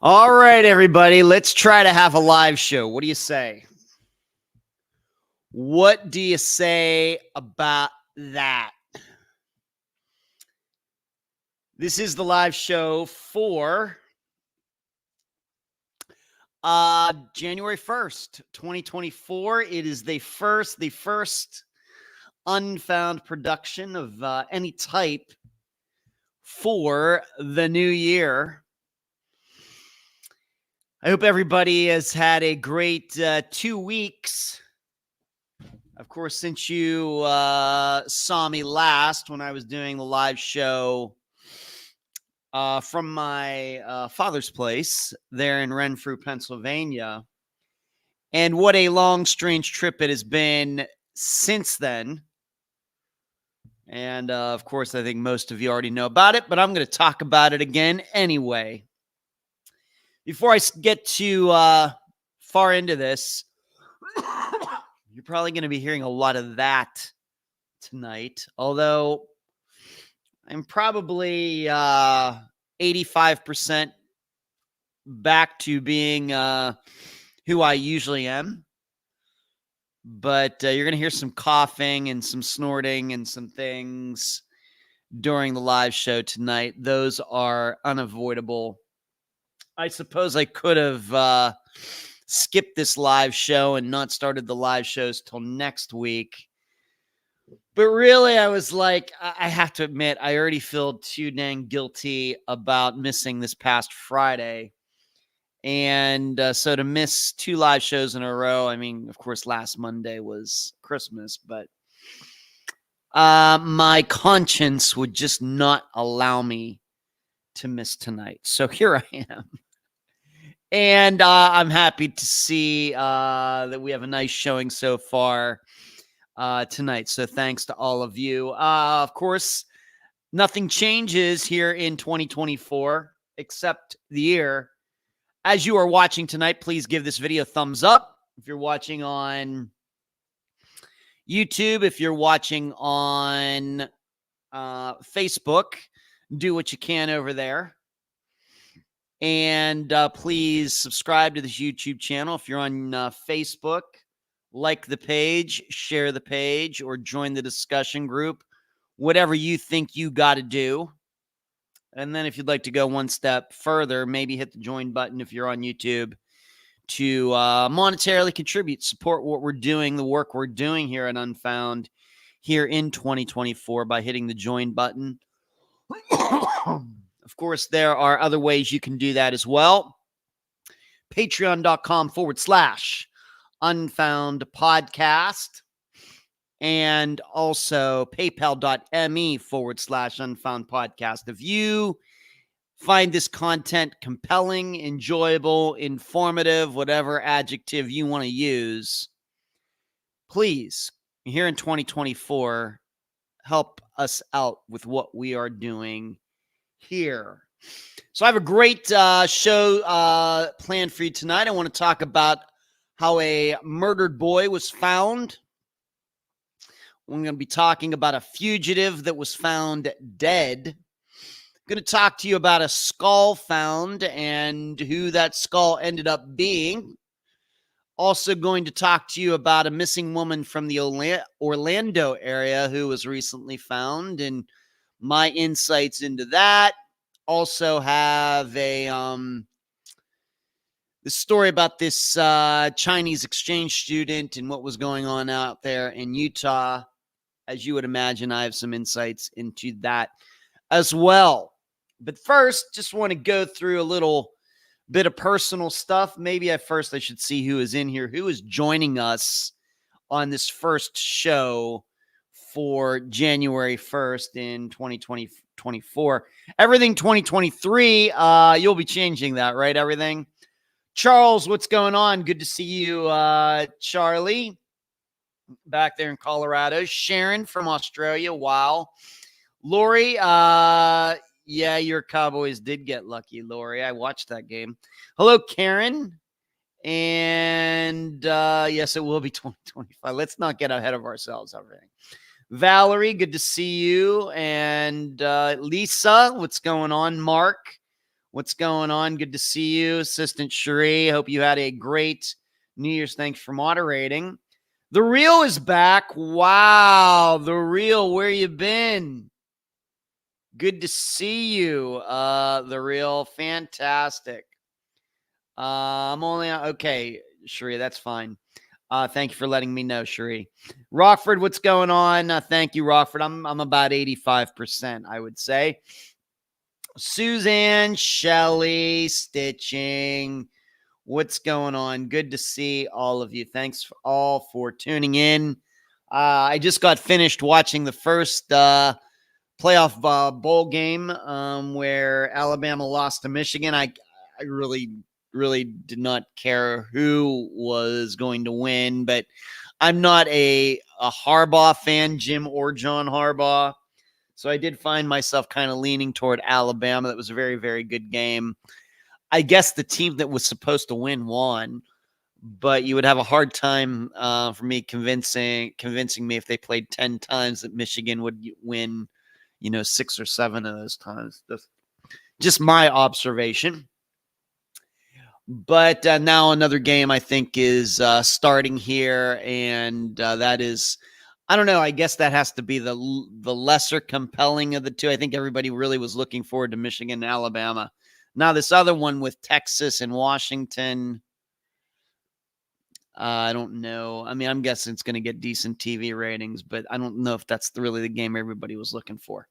All right, everybody, let's try to have a live show. What do you say? What do you say about that? This is the live show for January 1st, 2024. It is the first Unfound production of any type for the new year. I hope everybody has had a great 2 weeks. Of course, since you saw me last when I was doing the live show from my father's place there in Renfrew, Pennsylvania. And what a long, strange trip it has been since then. And, of course, I think most of you already know about it, but I'm going to talk about it again anyway. Before I get too far into this, you're probably going to be hearing a lot of that tonight, although I'm probably 85% back to being who I usually am. But you're going to hear some coughing and some snorting and some things during the live show tonight. Those are unavoidable. I suppose I could have skipped this live show and not started the live shows till next week. But really, I was like, I have to admit, I already feel too dang guilty about missing this past Friday. And so to miss 2 live shows in a row, I mean, of course, last Monday was Christmas, but my conscience would just not allow me to miss tonight. So here I am. And I'm happy to see that we have a nice showing so far tonight. So thanks to all of you. Of course, nothing changes here in 2024 except the year. As you are watching tonight, please give this video a thumbs up. If you're watching on YouTube, if you're watching on Facebook, do what you can over there. And please subscribe to this YouTube channel. If you're on Facebook, like the page, share the page, or join the discussion group. Whatever you think you got to do. And then if you'd like to go one step further, maybe hit the join button if you're on YouTube to monetarily contribute, support what we're doing, the work we're doing here at Unfound here in 2024 by hitting the join button. Of course, there are other ways you can do that as well. Patreon.com/Unfound Podcast. And also paypal.me/Unfound Podcast. If you find this content compelling, enjoyable, informative, whatever adjective you want to use, please, here in 2024, help us out with what we are doing here. So I have a great show planned for you tonight. I want to talk about how a murdered boy was found. We're going to be talking about a fugitive that was found dead. I'm going to talk to you about a skull found and who that skull ended up being. Also going to talk to you about a missing woman from the Orlando area who was recently found and my insights into that. Also have the story about this Chinese exchange student and what was going on out there in Utah. As you would imagine, I have some insights into that as well. But first, just want to go through a little bit of personal stuff. Maybe at first I should see who is in here, who is joining us on this first show for January 1st in 2024. Everything 2023, you'll be changing that, right? Everything. Charles, what's going on? Good to see you, Charlie. Back there in Colorado. Sharon from Australia. Wow. Lori, yeah, your Cowboys did get lucky, Lori. I watched that game. Hello, Karen. And yes, it will be 2025. Let's not get ahead of ourselves. Everything. Valerie, good to see you. And Lisa, what's going on? Mark, what's going on? Good to see you. Assistant Cherie, hope you had a great New Year's. Thanks for moderating. The Real is back. Wow, The Real, where you been? Good to see you, The Real. Fantastic. I'm only okay, Cherie, that's fine. Thank you for letting me know, Cherie. Rockford, what's going on? Thank you, Rockford. I'm about 85%, I would say. Suzanne, Shelley, Stitching. What's going on? Good to see all of you. Thanks all for tuning in. I just got finished watching the first playoff bowl game where Alabama lost to Michigan. I really did not care who was going to win, but I'm not a Harbaugh fan, Jim or John Harbaugh. So I did find myself kind of leaning toward Alabama. That was a very, very good game. I guess the team that was supposed to win won, but you would have a hard time for me convincing me if they played 10 times that Michigan would win, 6 or 7 of those times. That's just my observation. But now another game I think is starting here, and that is, I don't know, I guess that has to be the lesser compelling of the two. I think everybody really was looking forward to Michigan and Alabama. Now this other one with Texas and Washington, I don't know. I mean, I'm guessing it's going to get decent TV ratings, but I don't know if that's really the game everybody was looking for.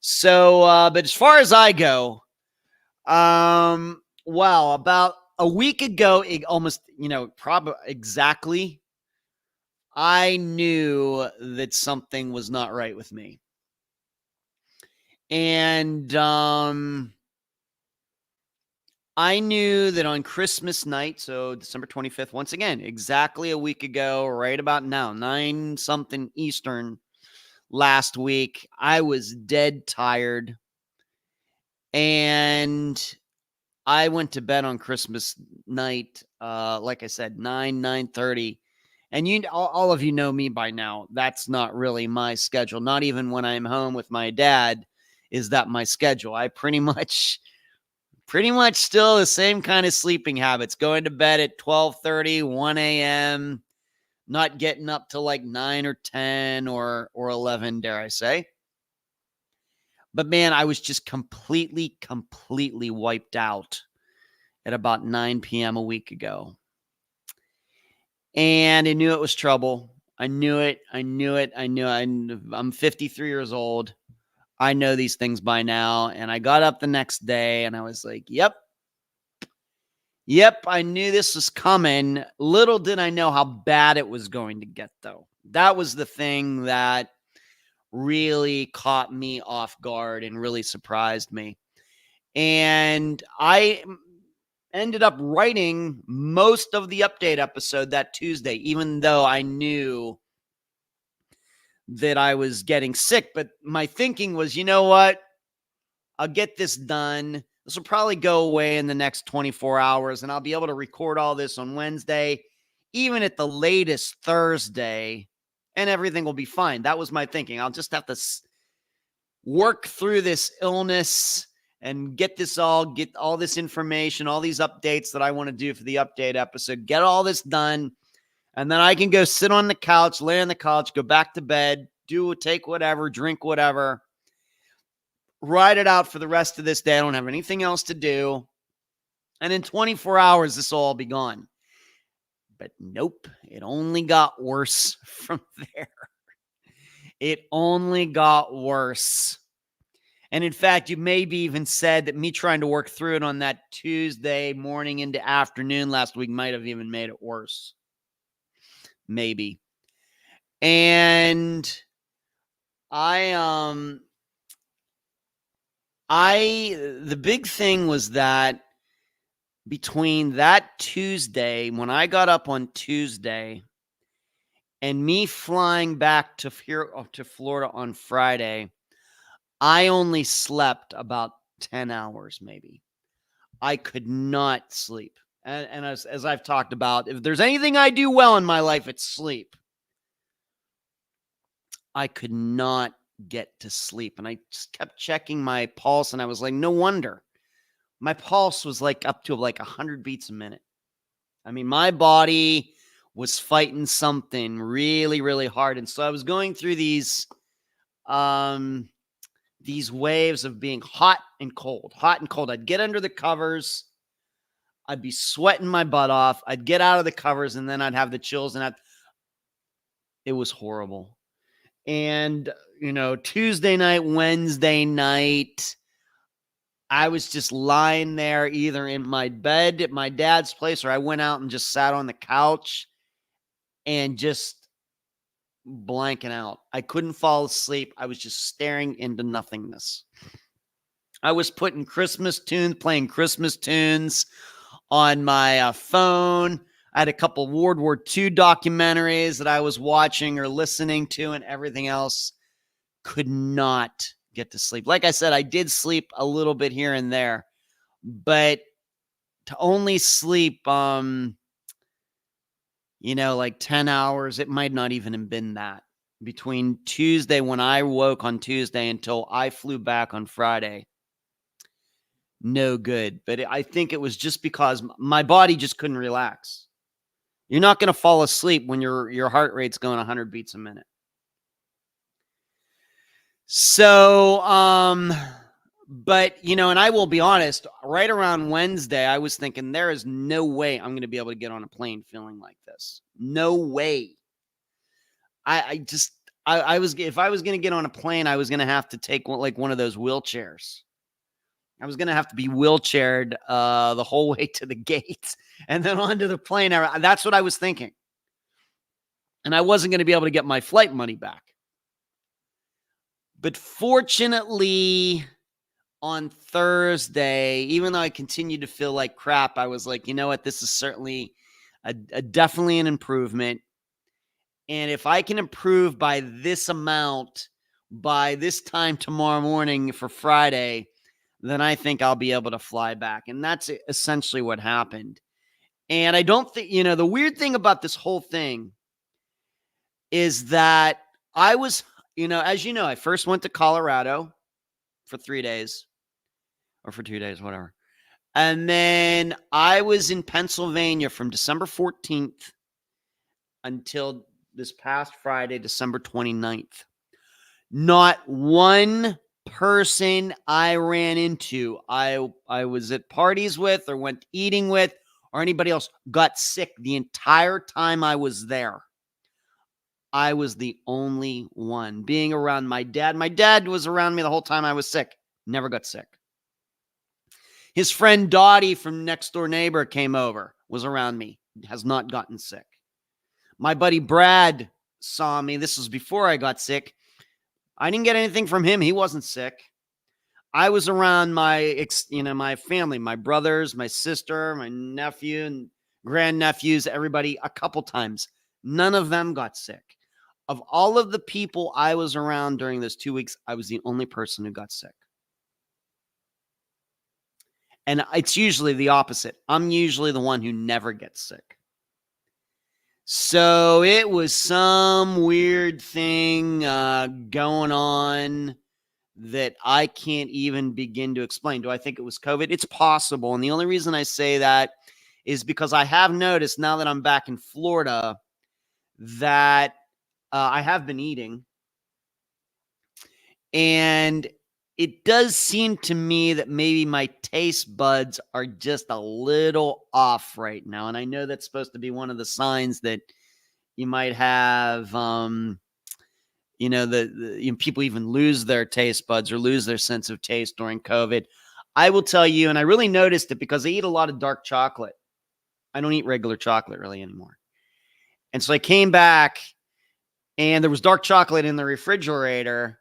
So, but as far as I go, wow, about a week ago, almost, probably exactly, I knew that something was not right with me. And I knew that on Christmas night, so December 25th, once again, exactly a week ago, right about now, 9 something Eastern last week, I was dead tired. And I went to bed on Christmas night, like I said, 9:30. And all of you know me by now. That's not really my schedule. Not even when I'm home with my dad is that my schedule. I pretty much still the same kind of sleeping habits. Going to bed at 12:30, 1 a.m., not getting up till like 9 or 10 or 11, dare I say. But man, I was just completely wiped out at about 9 p.m. a week ago. And I knew it was trouble. I knew it. I'm 53 years old. I know these things by now. And I got up the next day and I was like, yep, I knew this was coming. Little did I know how bad it was going to get, though. That was the thing that really caught me off guard and really surprised me. And I ended up writing most of the update episode that Tuesday, even though I knew that I was getting sick. But my thinking was, you know what? I'll get this done. This will probably go away in the next 24 hours, and I'll be able to record all this on Wednesday, even at the latest Thursday, and everything will be fine. That was my thinking. I'll just have to work through this illness and get all this information, all these updates that I want to do for the update episode, get all this done. And then I can go sit on the couch, lay on the couch, go back to bed, take whatever, drink whatever, ride it out for the rest of this day. I don't have anything else to do. And in 24 hours, this will all be gone. But nope, it only got worse from there. It only got worse. And in fact, you maybe even said that me trying to work through it on that Tuesday morning into afternoon last week might have even made it worse. Maybe. And the big thing was that between that Tuesday, when I got up on Tuesday, and me flying back to Florida on Friday, I only slept about 10 hours, maybe. I could not sleep. And as I've talked about, if there's anything I do well in my life, it's sleep. I could not get to sleep. And I just kept checking my pulse, and I was like, no wonder. My pulse was like up to like 100 beats a minute. I mean, my body was fighting something really, really hard. And so I was going through these waves of being hot and cold, hot and cold. I'd get under the covers. I'd be sweating my butt off. I'd get out of the covers, and then I'd have the chills, and it was horrible. And, Tuesday night, Wednesday night, I was just lying there either in my bed at my dad's place, or I went out and just sat on the couch and just blanking out. I couldn't fall asleep. I was just staring into nothingness. I was playing Christmas tunes on my phone. I had a couple World War II documentaries that I was watching or listening to, and everything else. Could not get to sleep. Like I said, I did sleep a little bit here and there, but to only sleep, like 10 hours, it might not even have been that. Between Tuesday, when I woke on Tuesday, until I flew back on Friday, no good. But I think it was just because my body just couldn't relax. You're not going to fall asleep when your heart rate's going 100 beats a minute. So, but, and I will be honest, right around Wednesday, I was thinking there is no way I'm going to be able to get on a plane feeling like this. No way. If I was going to get on a plane, I was going to have to take one of those wheelchairs. I was going to have to be wheelchaired the whole way to the gates and then onto the plane. That's what I was thinking. And I wasn't going to be able to get my flight money back. But fortunately, on Thursday, even though I continued to feel like crap, I was like, you know what? This is certainly definitely an improvement. And if I can improve by this amount by this time tomorrow morning for Friday, then I think I'll be able to fly back. And that's essentially what happened. And I don't think, the weird thing about this whole thing is that I was, as you know, I first went to Colorado for 3 days or for 2 days, whatever. And then I was in Pennsylvania from December 14th until this past Friday, December 29th. Not one person I ran into, I was at parties with or went eating with or anybody else got sick the entire time I was there. I was the only one being around my dad. My dad was around me the whole time I was sick. Never got sick. His friend Dottie from next door neighbor came over, was around me, has not gotten sick. My buddy Brad saw me. This was before I got sick. I didn't get anything from him. He wasn't sick. I was around my family, my brothers, my sister, my nephew and grandnephews, everybody a couple times. None of them got sick. Of all of the people I was around during those 2 weeks, I was the only person who got sick. And it's usually the opposite. I'm usually the one who never gets sick. So it was some weird thing going on that I can't even begin to explain. Do I think it was COVID? It's possible. And the only reason I say that is because I have noticed now that I'm back in Florida that I have been eating. And it does seem to me that maybe my taste buds are just a little off right now. And I know that's supposed to be one of the signs that you might have, people even lose their taste buds or lose their sense of taste during COVID. I will tell you, and I really noticed it because I eat a lot of dark chocolate. I don't eat regular chocolate really anymore. And so I came back and there was dark chocolate in the refrigerator.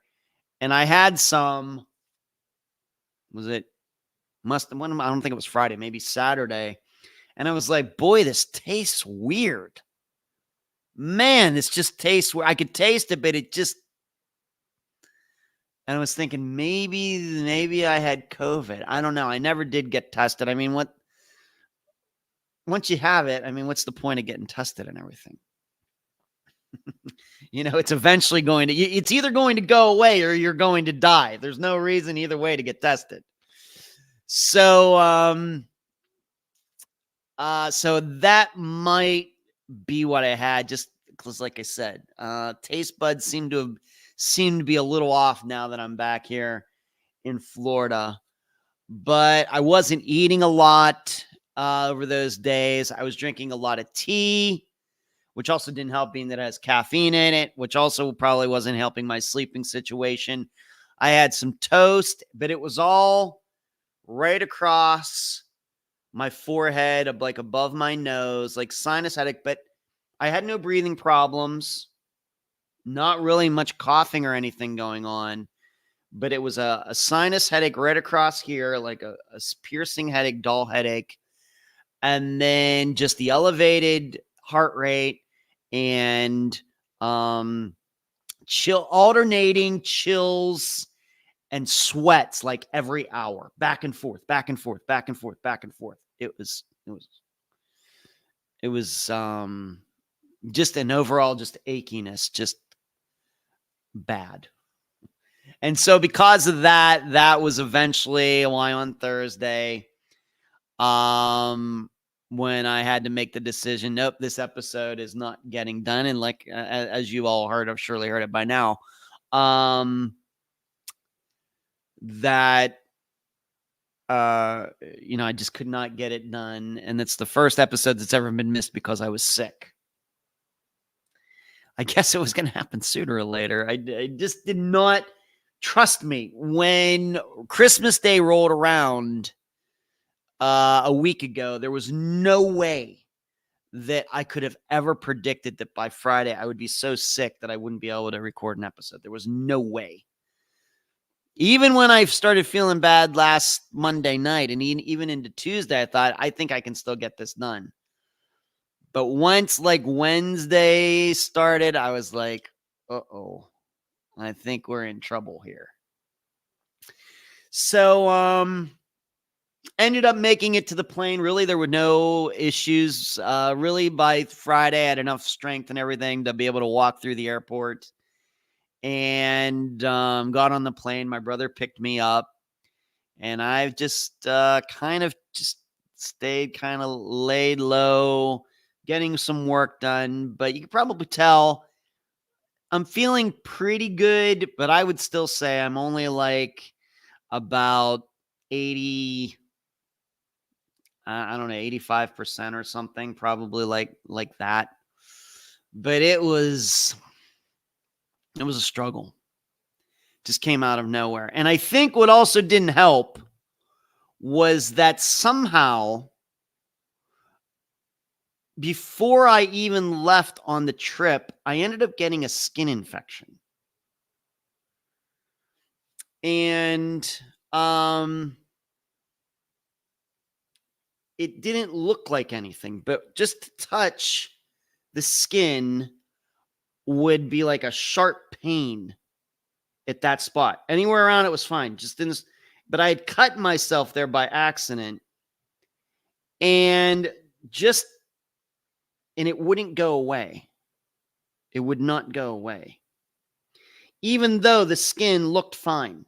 And I had some, I don't think it was Friday, maybe Saturday. And I was like, boy, this tastes weird. Man, this just tastes weird. I could taste it, but it just, and I was thinking maybe I had COVID. I don't know. I never did get tested. I mean, once you have it, I mean, what's the point of getting tested and everything? It's eventually it's either going to go away or you're going to die. There's no reason either way to get tested. So, so that might be what I had, just because, like I said, taste buds seem to be a little off now that I'm back here in Florida. But I wasn't eating a lot over those days. I was drinking a lot of tea, which also didn't help, being that it has caffeine in it, which also probably wasn't helping my sleeping situation. I had some toast, but it was all right across my forehead, like above my nose, like sinus headache, but I had no breathing problems, not really much coughing or anything going on, but it was a sinus headache right across here, like a piercing headache, dull headache, and then just the elevated heart rate and alternating chills and sweats like every hour, back and forth, back and forth, back and forth, back and forth. It was just an overall just achiness, just bad. And so because of that, that was eventually why on Thursday, when I had to make the decision, nope, this episode is not getting done. And like, as you all heard, I've surely heard it by now, that, I just could not get it done. And it's the first episode that's ever been missed because I was sick. I guess it was going to happen sooner or later. I just did not trust me. When Christmas Day rolled around a week ago, there was no way that I could have ever predicted that by Friday I would be so sick that I wouldn't be able to record an episode. There was no way. Even when I started feeling bad last Monday night and even into Tuesday, I thought, I think I can still get this done. But once like Wednesday started, I was like, uh-oh, I think we're in trouble here. So, ended up making it to the plane. Really, there were no issues. Really, by Friday, I had enough strength and everything to be able to walk through the airport. And got on the plane. My brother picked me up. And I've just kind of just stayed kind of laid low, getting some work done. But you can probably tell I'm feeling pretty good, but I would still say I'm only like about 80, I don't know, 85% or something, probably like that. But it was a struggle. Just came out of nowhere. And I think what also didn't help was that somehow, before I even left on the trip, I ended up getting a skin infection. And it didn't look like anything, but just to touch the skin would be like a sharp pain at that spot. Anywhere around it was fine. Just in this, but I had cut myself there by accident, and it wouldn't go away. It would not go away, even though the skin looked fine.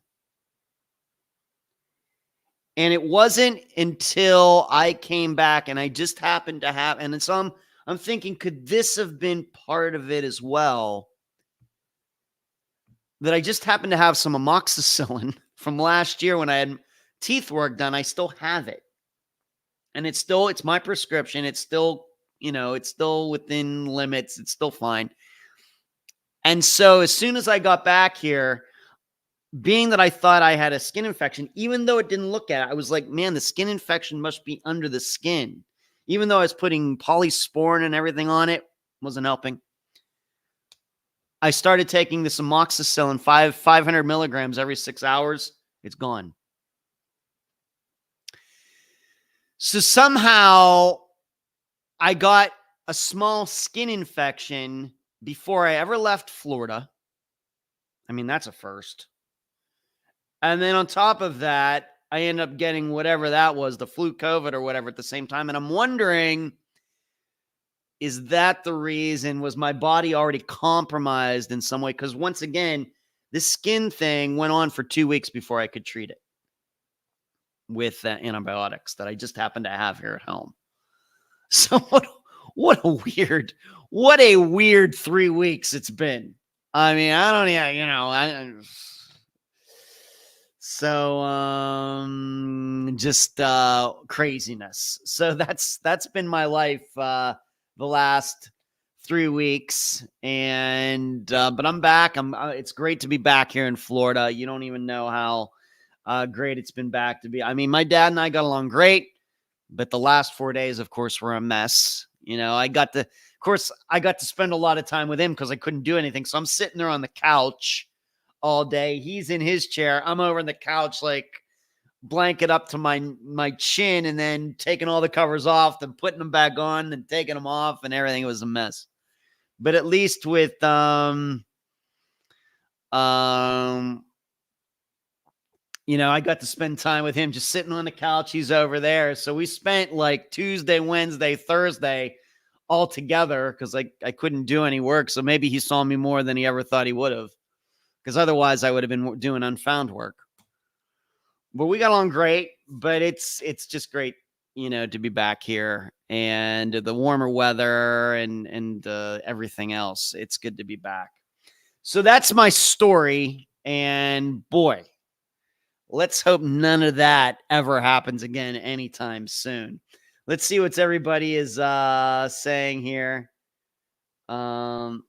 And it wasn't until I came back and I just happened to have, and so I'm thinking, could this have been part of it as well? That I just happened to have some amoxicillin from last year when I had teeth work done. I still have it. And it's my prescription. It's still, it's still within limits. It's still fine. And so as soon as I got back here, being that I thought I had a skin infection, even though it didn't look at it, I was like, man, the skin infection must be under the skin. Even though I was putting polysporin and everything on it, wasn't helping. I started taking this amoxicillin, 500 milligrams every 6 hours. It's gone. So somehow I got a small skin infection before I ever left Florida. I mean, that's a first. And then on top of that, I end up getting whatever that was, the flu, COVID, or whatever at the same time. And I'm wondering Is that the reason? Was my body already compromised in some way? Because once again, this skin thing went on for 2 weeks before I could treat it with antibiotics that I just happened to have here at home. So what a weird 3 weeks it's been. I mean, I don't, yeah, you know, just craziness. So that's been my life the last 3 weeks, and but I'm back. It's great to be back here in Florida. You don't even know how great it's been back to be. I mean, my dad and I got along great, but the last 4 days, of course, were a mess. You know, I got to spend a lot of time with him because I couldn't do anything. So I'm sitting there on the couch all day. He's in his chair. I'm over on the couch, like blanket up to my chin, and then taking all the covers off, then putting them back on, and taking them off, and everything. It was a mess. But at least with you know, I got to spend time with him just sitting on the couch. He's over there. So we spent like Tuesday, Wednesday, Thursday all together because I couldn't do any work. So maybe he saw me more than he ever thought he would have, because otherwise I would have been doing Unfound work. But we got along great. But it's just great, you know, to be back here, and the warmer weather and everything else. It's good to be back. So that's my story. And boy, let's hope none of that ever happens again anytime soon. Let's see what everybody is saying here. Valerie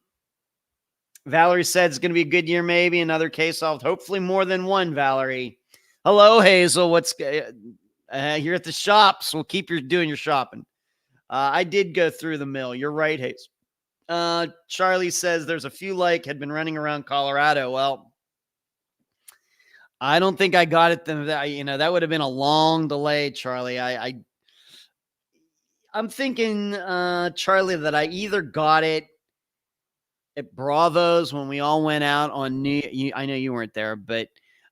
said it's going to be a good year, maybe another case solved. Hopefully more than one, Valerie. Hello, Hazel. What's you're at the shops? We'll keep doing your shopping. I did go through the mill. You're right, Hazel. Charlie says there's a few had been running around Colorado. Well, I don't think I got it. You know, that would have been a long delay, Charlie. I'm thinking, Charlie, that I either got it at Bravo's when we all went out on I know you weren't there, but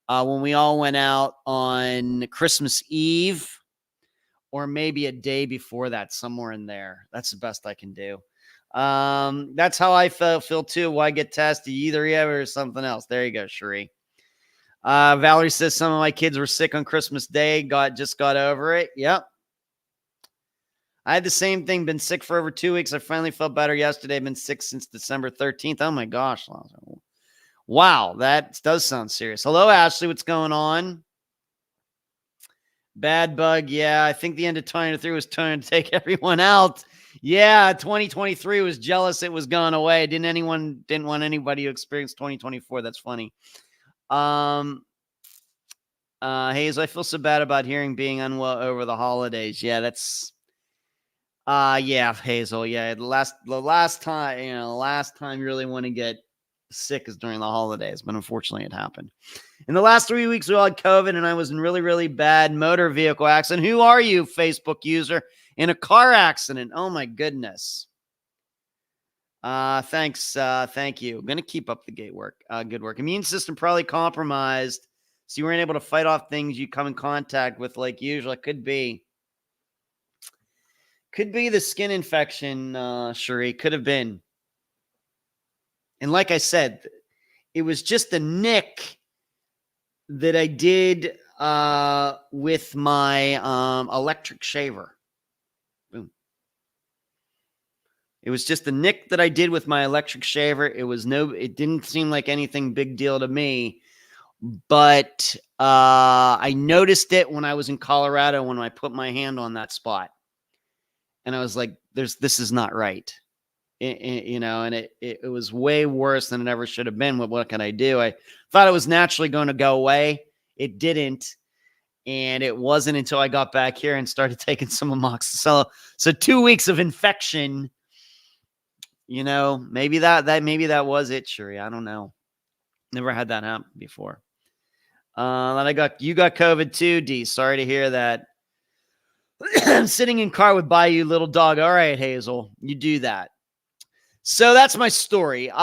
when we all went out on Christmas Eve, or maybe a day before that, somewhere in there. That's the best I can do. That's how I feel too. Why get tested? Either you or something else. There you go, Cherie. Valerie says some of my kids were sick on Christmas Day. Just got over it. Yep. I had the same thing. Been sick for over 2 weeks. I finally felt better yesterday. Been sick since December 13th. Oh my gosh. Wow. That does sound serious. Hello, Ashley. What's going on? Bad bug. Yeah. I think the end of 2023 was trying to take everyone out. Yeah. 2023 was jealous it was gone away. Didn't want anybody to experience 2024. That's funny. Hazel, I feel so bad about being unwell over the holidays. Yeah, that's yeah, Hazel. Yeah, the last time, you know, the last time you really want to get sick is during the holidays, but unfortunately it happened. In the last 3 weeks, we all had COVID, and I was in really, really bad motor vehicle accident. Who are you, Facebook user? In a car accident. Oh my goodness. Thanks. Thank you. I'm going to keep up the good work. Immune system probably compromised, so you weren't able to fight off things you come in contact with like usual. It could be the skin infection, Cherie. Could have been. And like I said, it was just a nick that I did with my electric shaver. Boom. It was just a nick that I did with my electric shaver. It didn't seem like anything big deal to me, but I noticed it when I was in Colorado when I put my hand on that spot, and I was like, this is not right. You know, and it was way worse than it ever should have been. What can I do? I thought it was naturally going to go away. It didn't. And it wasn't until I got back here and started taking some amoxicillin. So 2 weeks of infection, you know, maybe that was it, Cherie. I don't know. Never had that happen before. And you got COVID too, D. Sorry to hear that. I'm sitting in car with Bayou little dog. All right, Hazel, you do that. So that's my story. But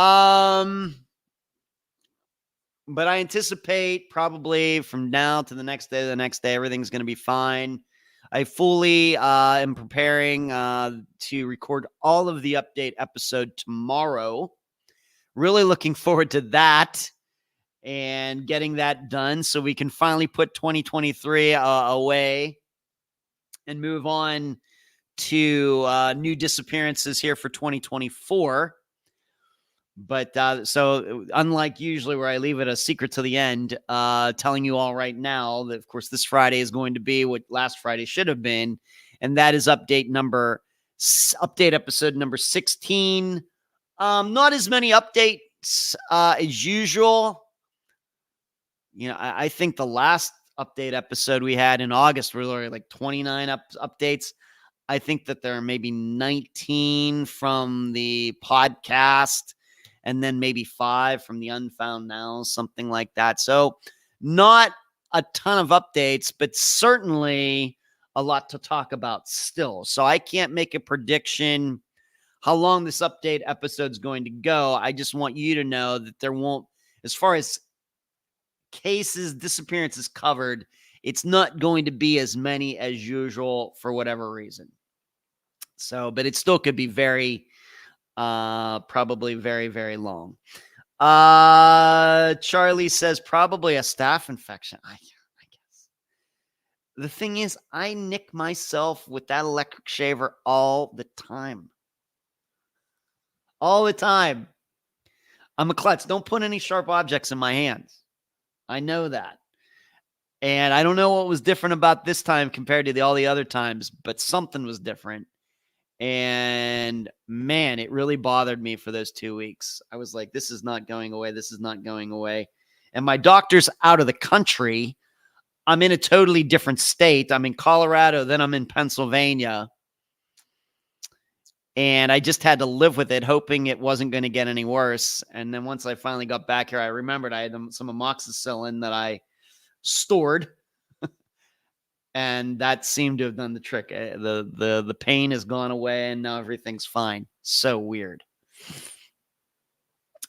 I anticipate probably from now to the next day, everything's going to be fine. I fully am preparing to record all of the update episode tomorrow. Really looking forward to that and getting that done so we can finally put 2023 away and move on to new disappearances here for 2024. But so unlike usually where I leave it a secret to the end, telling you all right now that, of course, this Friday is going to be what last Friday should have been. And that is update episode number 16. Not as many updates as usual. You know, I think the last update episode we had in August were like 29 updates. I think that there are maybe 19 from the podcast and then maybe 5 from the Unfound now, something like that. So not a ton of updates, but certainly a lot to talk about still. So I can't make a prediction how long this update episode is going to go. I just want you to know that there won't, as far as cases, disappearances covered, it's not going to be as many as usual for whatever reason. So, but it still could be probably very, very long. Charlie says probably a staph infection. I guess. The thing is, I nick myself with that electric shaver all the time. All the time. I'm a klutz. Don't put any sharp objects in my hands. I know that. And I don't know what was different about this time compared to all the other times, but something was different. And man, it really bothered me for those 2 weeks. I was like, this is not going away. This is not going away. And my doctor's out of the country. I'm in a totally different state. I'm in Colorado, then I'm in Pennsylvania. And I just had to live with it, hoping it wasn't going to get any worse. And then once I finally got back here, I remembered I had some amoxicillin that I stored. And that seemed to have done the trick. The pain has gone away and now everything's fine. So weird.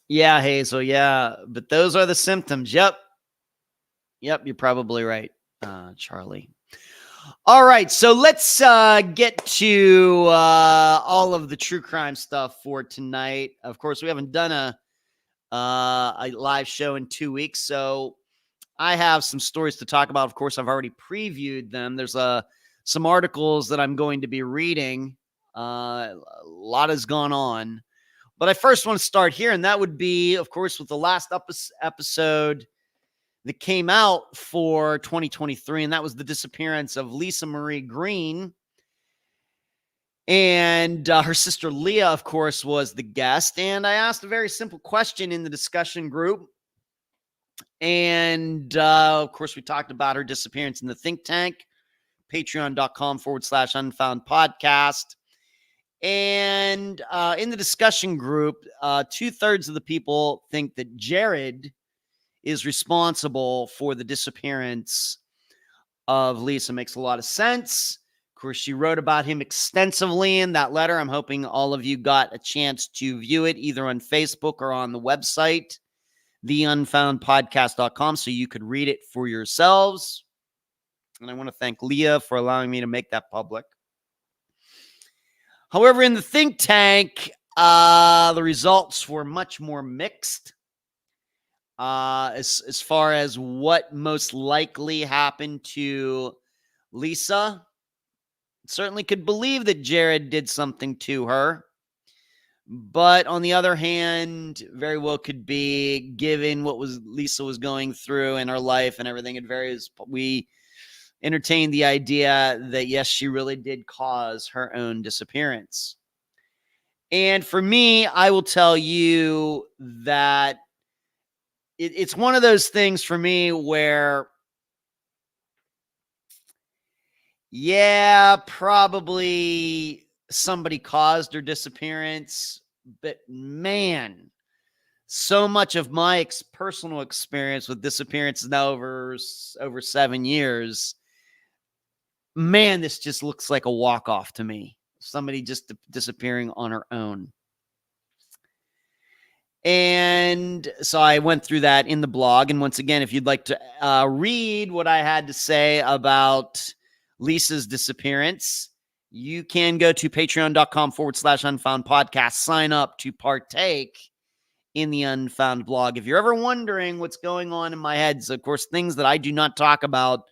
Yeah, Hazel. Yeah. But those are the symptoms. Yep. You're probably right, Charlie. All right. So let's get to all of the true crime stuff for tonight. Of course, we haven't done a live show in 2 weeks. So I have some stories to talk about. Of course, I've already previewed them. There's some articles that I'm going to be reading. A lot has gone on. But I first want to start here, and that would be, of course, with the last episode that came out for 2023, and that was the disappearance of Lisa Marie Green. And her sister Leah, of course, was the guest. And I asked a very simple question in the discussion group. And, of course, we talked about her disappearance in the think tank, patreon.com/unfound podcast. And in the discussion group, 2/3 of the people think that Jared is responsible for the disappearance of Lisa. Makes a lot of sense. Of course, she wrote about him extensively in that letter. I'm hoping all of you got a chance to view it either on Facebook or on the website, theunfoundpodcast.com, so you could read it for yourselves. And I want to thank Leah for allowing me to make that public. However, in the think tank, the results were much more mixed as far as what most likely happened to Lisa. Certainly could believe that Jared did something to her. But on the other hand, very well could be, given what Lisa was going through in her life and everything, we entertained the idea that, yes, she really did cause her own disappearance. And for me, I will tell you that it's one of those things for me where, yeah, probably somebody caused her disappearance, but man, so much of my personal experience with disappearances now over 7 years, man, this just looks like a walk-off to me. Somebody just disappearing on her own. And so I went through that in the blog. And once again, if you'd like to read what I had to say about Lisa's disappearance, you can go to patreon.com/unfound podcast, sign up to partake in the Unfound blog. If you're ever wondering what's going on in my head, so of course, things that I do not talk about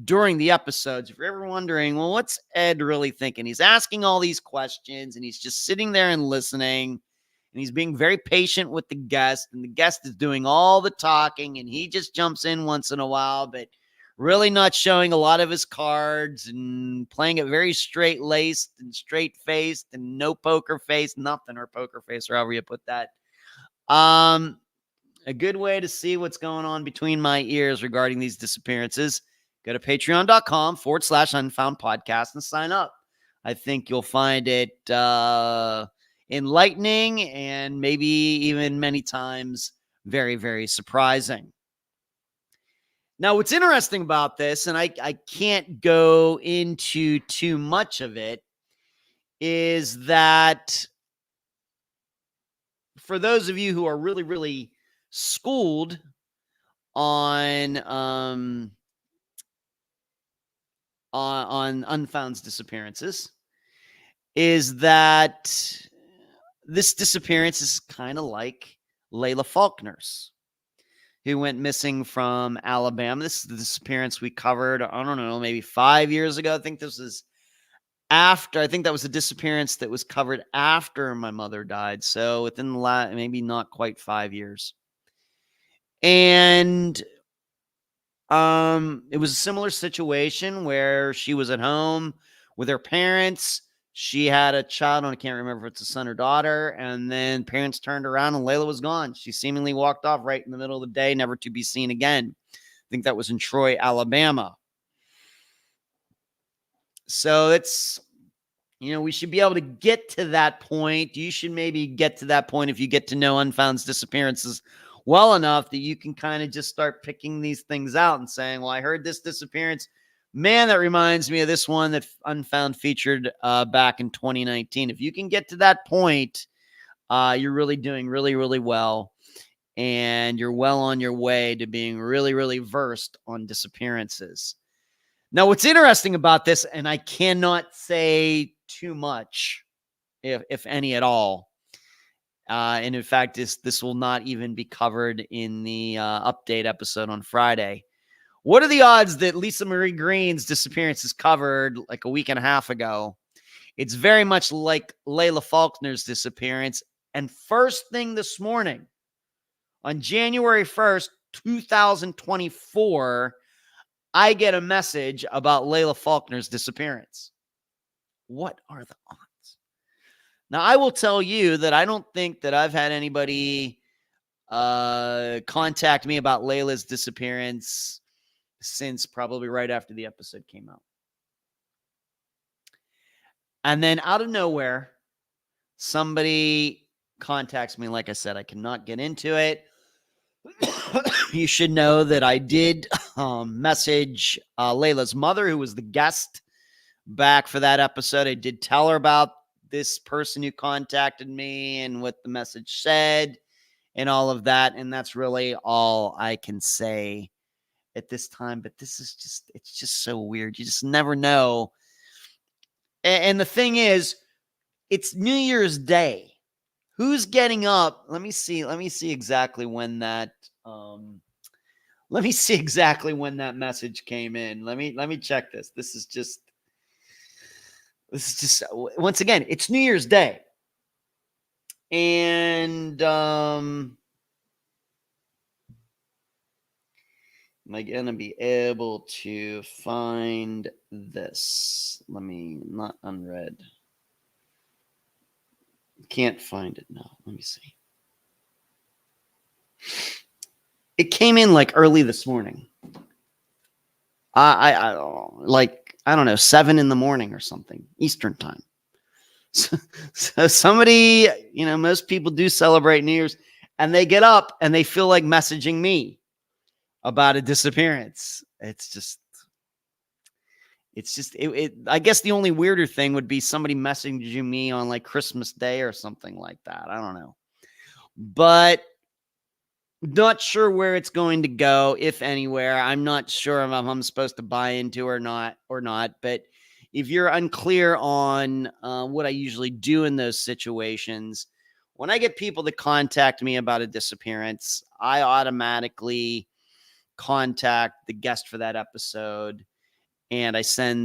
during the episodes. If you're ever wondering, well, what's Ed really thinking? He's asking all these questions and he's just sitting there and listening, and he's being very patient with the guest, and the guest is doing all the talking, and he just jumps in once in a while, but really not showing a lot of his cards and playing it very straight-laced and straight-faced and no poker face, nothing, or poker face, or however you put that. A good way to see what's going on between my ears regarding these disappearances, go to patreon.com/unfound podcast and sign up. I think you'll find it enlightening and maybe even many times very, very surprising. Now, what's interesting about this, and I can't go into too much of it, is that for those of you who are really, really schooled on Unfound's disappearances, is that this disappearance is kind of like Layla Faulkner's, who went missing from Alabama. This is the disappearance we covered, I don't know, maybe 5 years ago. I think that was a disappearance that was covered after my mother died. So within the last, maybe not quite 5 years. And it was a similar situation where she was at home with her parents. She had a child, and I can't remember if it's a son or daughter. And then parents turned around and Layla was gone. She seemingly walked off right in the middle of the day, never to be seen again. I think that was in Troy, Alabama. So it's, we should be able to get to that point. You should maybe get to that point if you get to know Unfound's disappearances well enough that you can kind of just start picking these things out and saying, well, I heard this disappearance. Man, that reminds me of this one that Unfound featured back in 2019. If you can get to that point, you're really doing really, really well. And you're well on your way to being really, really versed on disappearances. Now, what's interesting about this, and I cannot say too much, if any at all, and in fact, this will not even be covered in the update episode on Friday. What are the odds that Lisa Marie Green's disappearance is covered like a week and a half ago? It's very much like Layla Faulkner's disappearance. And first thing this morning, on January 1st, 2024, I get a message about Layla Faulkner's disappearance. What are the odds? Now, I will tell you that I don't think that I've had anybody contact me about Layla's disappearance since probably right after the episode came out. And then out of nowhere, somebody contacts me. Like I said, I cannot get into it. You should know that I did message Layla's mother, who was the guest back for that episode. I did tell her about this person who contacted me and what the message said and all of that. And that's really all I can say at this time. But this is it's just so weird. You just never know. And the thing is, it's New Year's Day. Who's getting up? Let me see exactly when that message came in. Let me check this. This is just once again, it's New Year's Day. And am I going to be able to find this? Let me, not unread. Can't find it now. Let me see. It came in like early this morning. I don't know, 7 a.m. or something, Eastern time. So somebody, most people do celebrate New Year's, and they get up and they feel like messaging me about a disappearance. I guess the only weirder thing would be somebody messaging me on like Christmas Day or something like that. I don't know. But Not sure where it's going to go, if anywhere. I'm not sure if I'm supposed to buy into or not. But if you're unclear on what I usually do in those situations, when I get people that contact me about a disappearance, I automatically contact the guest for that episode, and I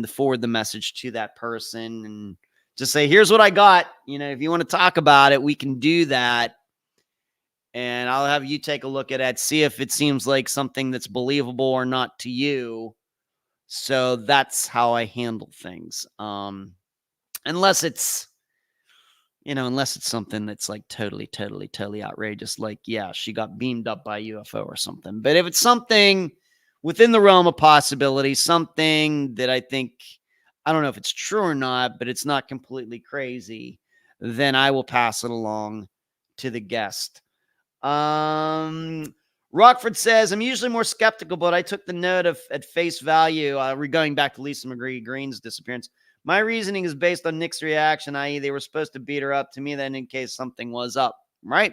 forward the message to that person and just say, here's what I got. If you want to talk about it, we can do that. And I'll have you take a look at it, see if it seems like something that's believable or not to you. So that's how I handle things. Unless it's something that's like totally outrageous. Like, yeah, she got beamed up by UFO or something. But if it's something within the realm of possibility, something that I think, I don't know if it's true or not, but it's not completely crazy, then I will pass it along to the guest. Rockford says, I'm usually more skeptical, but I took the note at face value. Going back to Lisa McGree Green's disappearance. My reasoning is based on Nick's reaction, i.e. they were supposed to beat her up. To me, then in case something was up, right?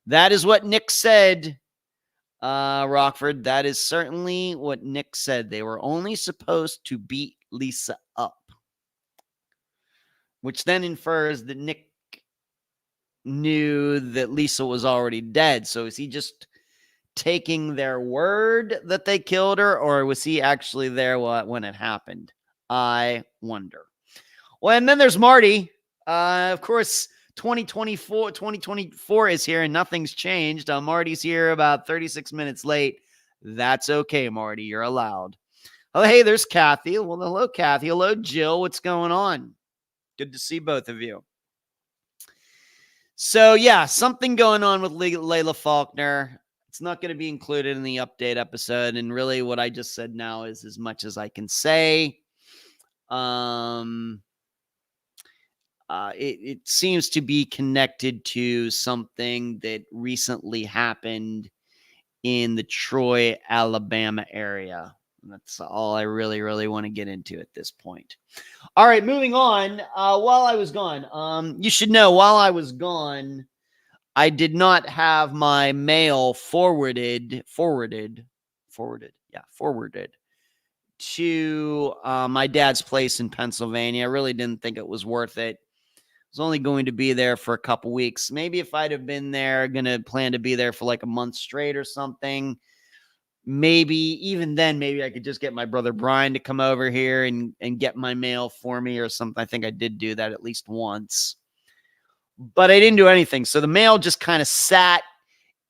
That is what Nick said, Rockford. That is certainly what Nick said. They were only supposed to beat Lisa up, which then infers that Nick knew that Lisa was already dead. So is he just taking their word that they killed her, or was he actually there when it happened? I wonder. Well, and then there's Marty. Of course, 2024 is here and nothing's changed. Marty's here about 36 minutes late. That's okay, Marty. You're allowed. Oh, hey, there's Kathy. Well, hello, Kathy. Hello, Jill. What's going on? Good to see both of you. So, yeah, something going on with Layla Faulkner. It's not going to be included in the update episode. And really what I just said now is as much as I can say. It seems to be connected to something that recently happened in the Troy, Alabama area. And that's all I really want to get into at this point. All right, moving on. While I was gone, you should know while I was gone, I did not have my mail forwarded to my dad's place in Pennsylvania. I really didn't think it was worth it. I was only going to be there for a couple weeks. Maybe if I'd have been there, gonna plan to be there for like a month straight or something, maybe even then, maybe I could just get my brother Brian to come over here and get my mail for me or something. I think I did do that at least once, but I didn't do anything. So the mail just kind of sat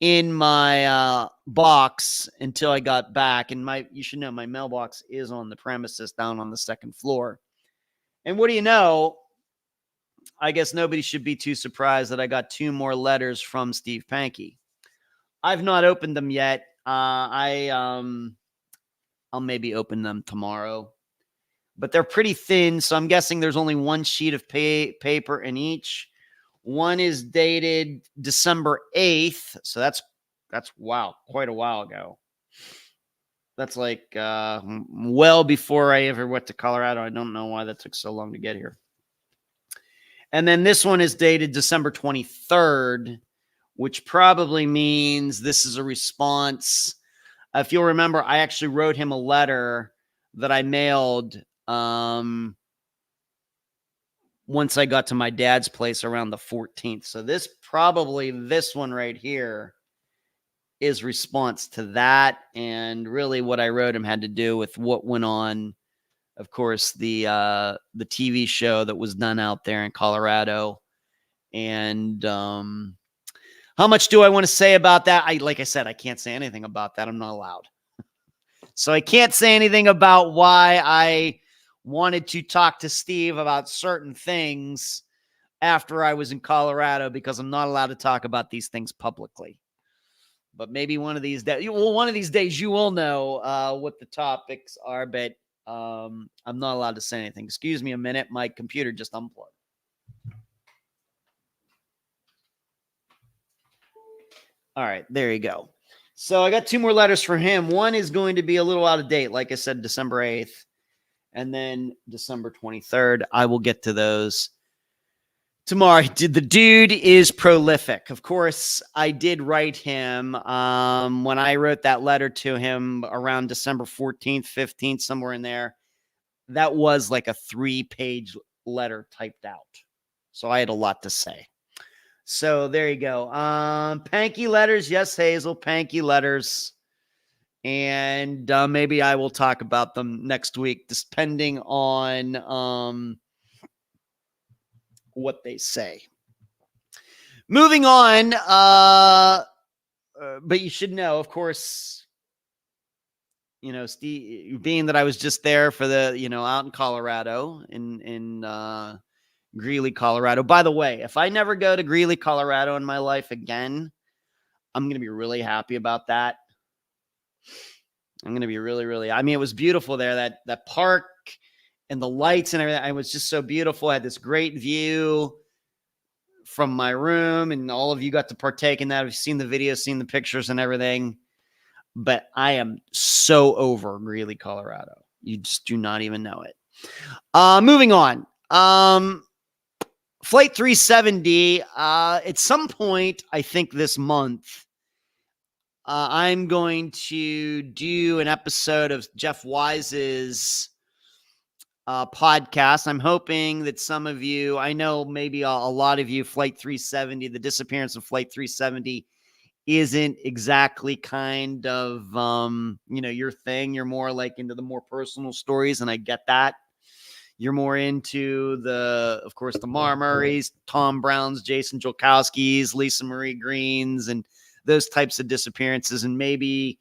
in my box until I got back. And you should know my mailbox is on the premises down on the second floor. And what do you know? I guess nobody should be too surprised that I got 2 more letters from Steve Panky. I've not opened them yet. I'll maybe open them tomorrow, but they're pretty thin. So I'm guessing there's only 1 sheet of paper in each. One is dated December 8th. So that's wow, quite a while ago. That's like well before I ever went to Colorado. I don't know why that took so long to get here. And then this one is dated December 23rd, which probably means this is a response. If you'll remember, I actually wrote him a letter that I mailed once I got to my dad's place around the 14th. So this one right here is response to that. And really what I wrote him had to do with what went on. Of course, the TV show that was done out there in Colorado. And how much do I want to say about that? Like I said, I can't say anything about that. I'm not allowed. So I can't say anything about why I wanted to talk to Steve about certain things after I was in Colorado, because I'm not allowed to talk about these things publicly. But maybe one of these days you will know what the topics are, but I'm not allowed to say anything. Excuse me a minute. My computer just unplugged. All right, there you go. So I got 2 more letters for him. One is going to be a little out of date. Like I said, December 8th and then December 23rd. I will get to those tomorrow. The dude is prolific. Of course, I did write him when I wrote that letter to him around December 14th, 15th, somewhere in there. That was like a 3-page letter typed out. So I had a lot to say. So there you go. Panky letters. Yes, Hazel, Panky letters. And maybe I will talk about them next week, depending on what they say. Moving on, but you should know, of course, Steve, being that I was just there for the, out in Colorado, in Greeley, Colorado. By the way, if I never go to Greeley, Colorado in my life again, I'm going to be really happy about that. I'm going to be really, really, I mean, it was beautiful there, that park and the lights and everything. It was just so beautiful. I had this great view from my room, and all of you got to partake in that. I've seen the videos, seen the pictures and everything, but I am so over Greeley, Colorado. You just do not even know it. Moving on. Flight 370, at some point, I think this month, I'm going to do an episode of Jeff Wise's podcast. I'm hoping that some of you, I know maybe a lot of you, Flight 370, the disappearance of Flight 370 isn't exactly kind of, your thing. You're more like into the more personal stories, and I get that. You're more into of course, the Murrays, Tom Browns, Jason Jolkowski's, Lisa Marie Greens, and those types of disappearances, and maybe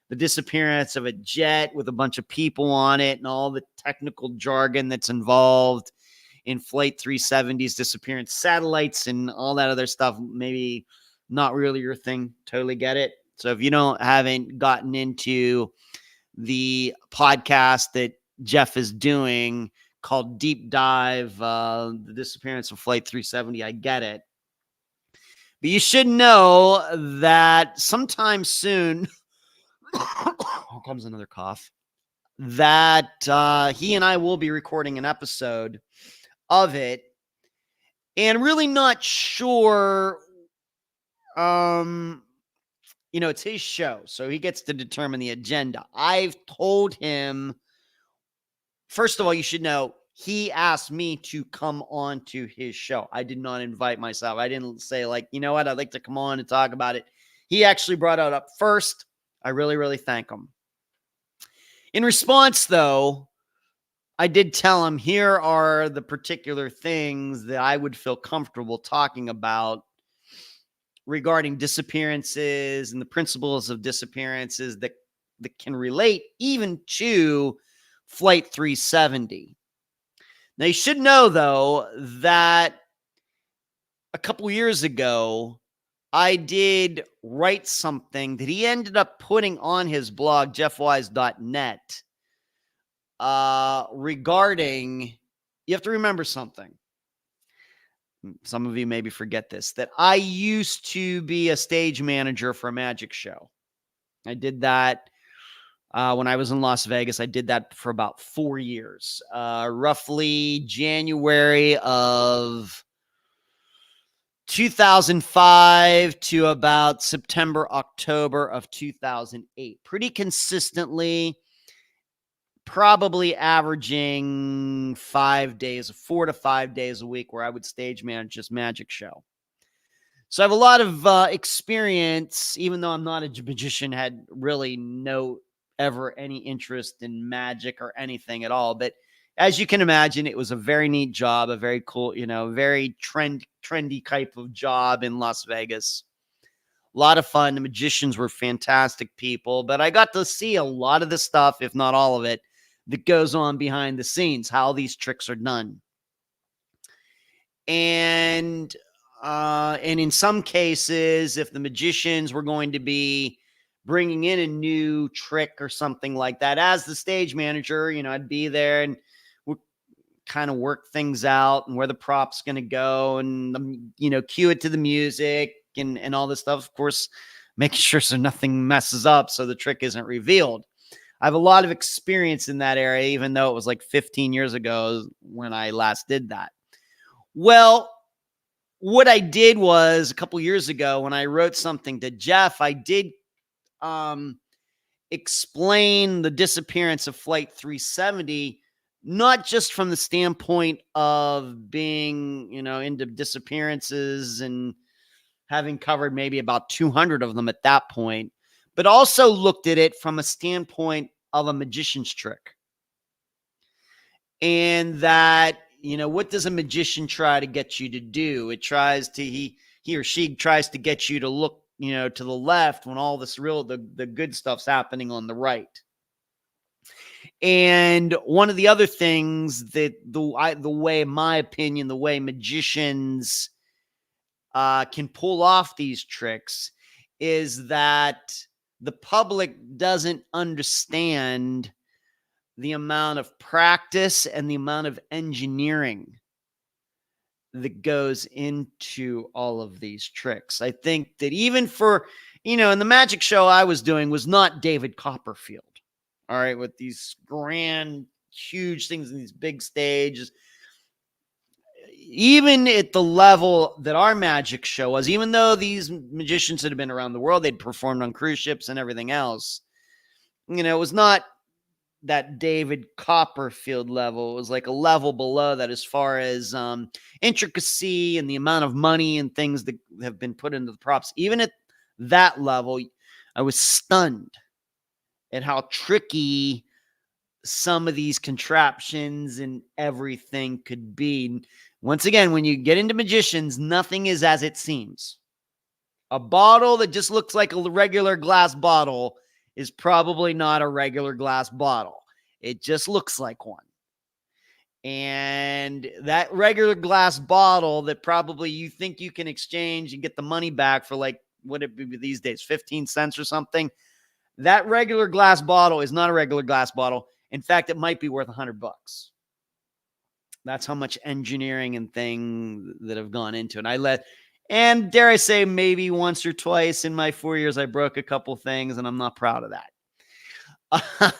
the disappearance of a jet with a bunch of people on it and all the technical jargon that's involved in Flight 370's disappearance, satellites and all that other stuff. Maybe not really your thing. Totally get it. So if you haven't gotten into the podcast that Jeff is doing called Deep Dive, the disappearance of Flight 370, I get it. But you should know that sometime soon, here comes another cough, that he and I will be recording an episode of it, and really not sure, it's his show, so he gets to determine the agenda. I've told him, first of all, you should know, he asked me to come on to his show. I did not invite myself. I didn't say, like, you know what, I'd like to come on and talk about it. He actually brought it up first. I really, really thank him. In response, though, I did tell him, here are the particular things that I would feel comfortable talking about regarding disappearances and the principles of disappearances that can relate even to Flight 370. Now, you should know, though, that a couple years ago, I did write something that he ended up putting on his blog, jeffwise.net, regarding, you have to remember something. Some of you maybe forget this, that I used to be a stage manager for a magic show. I did that when I was in Las Vegas. I did that for about 4 years, roughly January of 2005 to about September, October of 2008. Pretty consistently, probably averaging 4 to 5 days a week where I would stage manage this magic show. So I have a lot of experience, even though I'm not a magician, had really no ever any interest in magic or anything at all. But as you can imagine, it was a very neat job, a very cool, very trendy type of job in Las Vegas. A lot of fun. The magicians were fantastic people, but I got to see a lot of the stuff, if not all of it, that goes on behind the scenes, how these tricks are done. And in some cases, if the magicians were going to be bringing in a new trick or something like that, as the stage manager, I'd be there and would kind of work things out and where the prop's going to go and, cue it to the music and all this stuff. Of course, making sure so nothing messes up so the trick isn't revealed. I have a lot of experience in that area, even though it was like 15 years ago when I last did that. Well, what I did was a couple years ago when I wrote something to Jeff, I did explain the disappearance of Flight 370, not just from the standpoint of being, into disappearances and having covered maybe about 200 of them at that point, but also looked at it from a standpoint of a magician's trick. And that, what does a magician try to get you to do? It tries to, he or she tries to get you to look, to the left when all this the good stuff's happening on the right. And one of the other things that the way, in my opinion, the way magicians can pull off these tricks is that the public doesn't understand the amount of practice and the amount of engineering that goes into all of these tricks. I think that even for, in the magic show I was doing was not David Copperfield. All right. With these grand, huge things in these big stages. Even at the level that our magic show was, even though these magicians had been around the world, they'd performed on cruise ships and everything else, it was not that David Copperfield level. It was like a level below that as far as intricacy and the amount of money and things that have been put into the props. Even at that level, I was stunned at how tricky some of these contraptions and everything could be. Once again, when you get into magicians, nothing is as it seems. A bottle that just looks like a regular glass bottle is probably not a regular glass bottle. It just looks like one. And that regular glass bottle that probably you think you can exchange and get the money back for, like, what it be these days, 15 cents or something. That regular glass bottle is not a regular glass bottle. In fact, it might be worth $100. That's how much engineering and thing that have gone into it. And dare I say, maybe once or twice in my 4 years, I broke a couple things, and I'm not proud of that.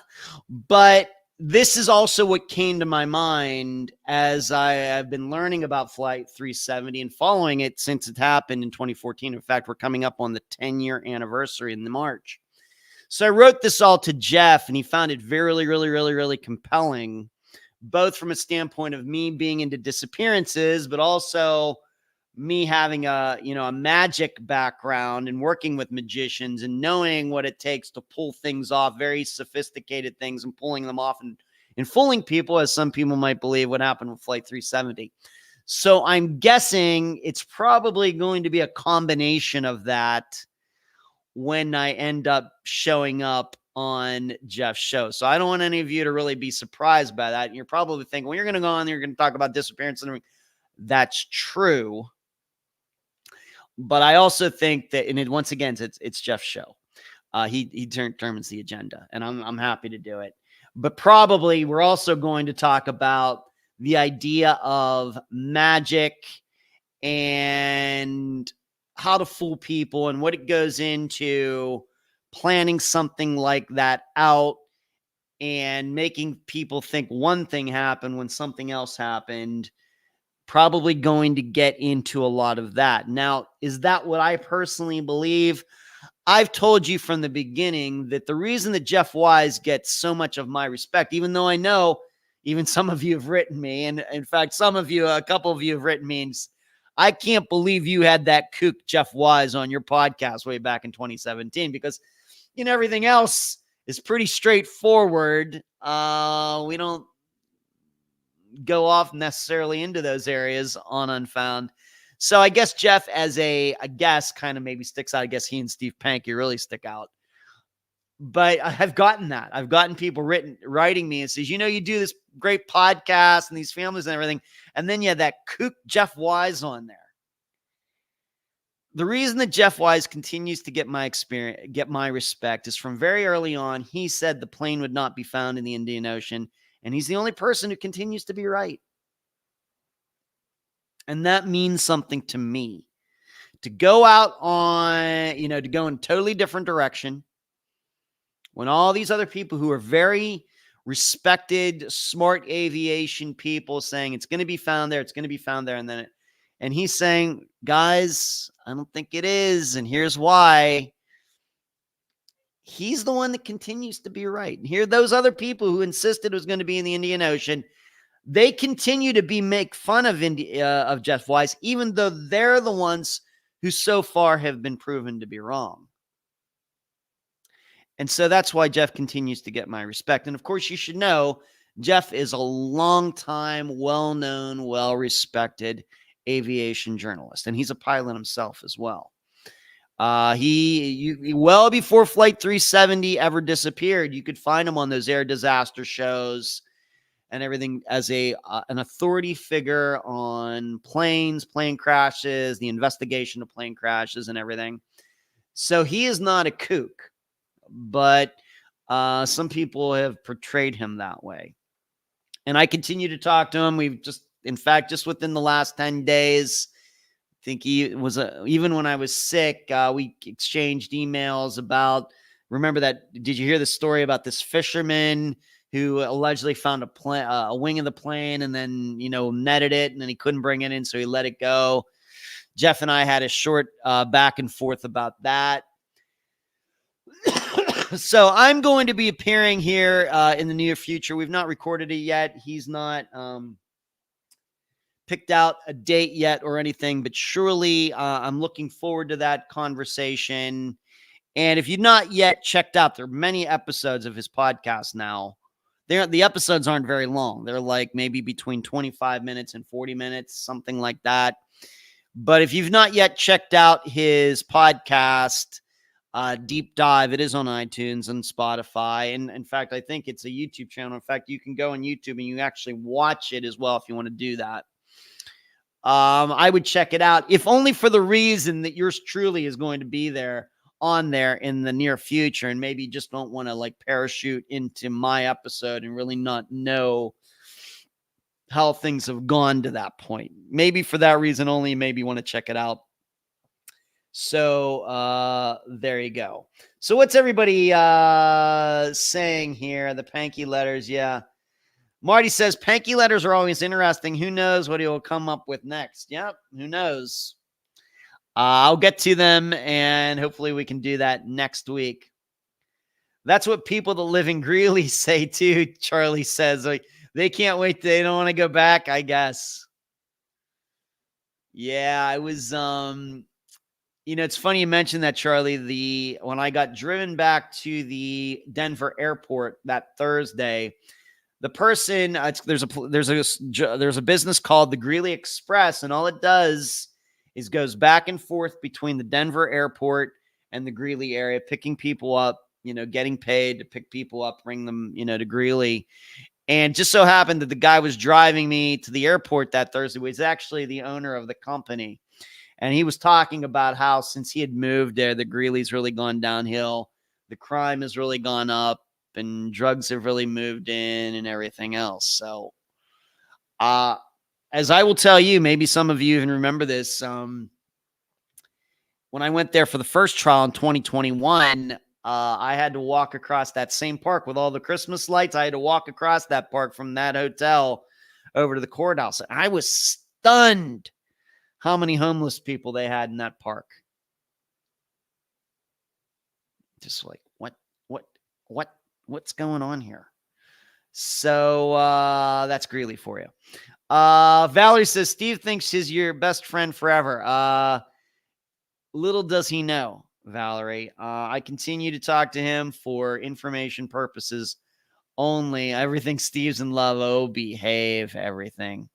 But this is also what came to my mind as I have been learning about Flight 370 and following it since it happened in 2014. In fact, we're coming up on the 10-year anniversary in March. So I wrote this all to Jeff, and he found it really, really, really, really compelling, both from a standpoint of me being into disappearances, but also me having a magic background and working with magicians and knowing what it takes to pull things off, very sophisticated things, and pulling them off and fooling people, as some people might believe what happened with Flight 370. So I'm guessing it's probably going to be a combination of that when I end up showing up on Jeff's show. So I don't want any of you to really be surprised by that. And you're probably thinking, well, you're going to go on there, you're going to talk about disappearance and everything. That's true. But I also think that, and once again, it's Jeff's show. He determines the agenda, and I'm happy to do it. But probably we're also going to talk about the idea of magic and how to fool people and what it goes into planning something like that out and making people think one thing happened when something else happened. Probably going to get into a lot of that. Now, is that what I personally believe? I've told you from the beginning that the reason that Jeff Wise gets so much of my respect, even though I know even some of you have written me, and in fact, a couple of you have written me, and I can't believe you had that kook Jeff Wise on your podcast way back in 2017, because everything else is pretty straightforward. We don't go off necessarily into those areas on Unfound. So I guess Jeff as a guest kind of maybe sticks out. I guess he and Steve Panky really stick out. But I have gotten that. I've gotten people writing me and says, you do this great podcast and these families and everything. And then you had that kook Jeff Wise on there. The reason that Jeff Wise continues to get my respect is from very early on. He said the plane would not be found in the Indian Ocean. And he's the only person who continues to be right. And that means something to me. To go out on, to go in a totally different direction when all these other people who are very respected, smart aviation people saying it's going to be found there, it's going to be found there. And then And he's saying, guys, I don't think it is. And here's why. He's the one that continues to be right. And here, those other people who insisted it was going to be in the Indian Ocean, they continue to make fun of of Jeff Wise, even though they're the ones who so far have been proven to be wrong. And so that's why Jeff continues to get my respect. And of course, you should know Jeff is a long-time, well-known, well-respected aviation journalist, and he's a pilot himself as well. He well before Flight 370 ever disappeared, you could find him on those air disaster shows and everything as an authority figure on planes, plane crashes, the investigation of plane crashes and everything. So he is not a kook, but some people have portrayed him that way. And I continue to talk to him. We've just within the last 10 days, I think he was even when I was sick, we exchanged emails about, remember that, did you hear the story about this fisherman who allegedly found a wing of the plane and then, netted it, and then he couldn't bring it in, so he let it go. Jeff and I had a short back and forth about that. So I'm going to be appearing here in the near future. We've not recorded it yet. He's not picked out a date yet or anything, but surely I'm looking forward to that conversation. And if you've not yet checked out, there are many episodes of his podcast now. The episodes aren't very long. They're like maybe between 25 minutes and 40 minutes, something like that. But if you've not yet checked out his podcast, Deep Dive, it is on iTunes and Spotify. And in fact, I think it's a YouTube channel. In fact, you can go on YouTube and you actually watch it as well if you want to do that. I would check it out, if only for the reason that yours truly is going to be on there in the near future, and maybe just don't want to like parachute into my episode and really not know how things have gone to that point. Maybe for that reason only, maybe want to check it out. So there you go. So what's everybody saying here? The Panky letters, yeah. Marty says Panky letters are always interesting. Who knows what he will come up with next? Yep, who knows? I'll get to them, and hopefully we can do that next week. That's what people that live in Greeley say too, Charlie says. Like, they can't wait. They don't want to go back, I guess. Yeah, I was, it's funny you mentioned that, Charlie. When I got driven back to the Denver airport that Thursday, the person, there's a business called the Greeley Express, and all it does is goes back and forth between the Denver airport and the Greeley area, picking people up, getting paid to pick people up, bring them, to Greeley. And just so happened that the guy was driving me to the airport that Thursday was actually the owner of the company. And he was talking about how since he had moved there, the Greeley's really gone downhill. The crime has really gone up, and drugs have really moved in and everything else. So, as I will tell you, maybe some of you even remember this. When I went there for the first trial in 2021, I had to walk across that same park with all the Christmas lights. I had to walk across that park from that hotel over to the courthouse. And I was stunned how many homeless people they had in that park. Just like, what's going on here? So that's Greeley for you. Valerie says, Steve thinks he's your best friend forever. Little does he know, Valerie. I continue to talk to him for information purposes only. Everything Steve's in love. Oh, behave, everything.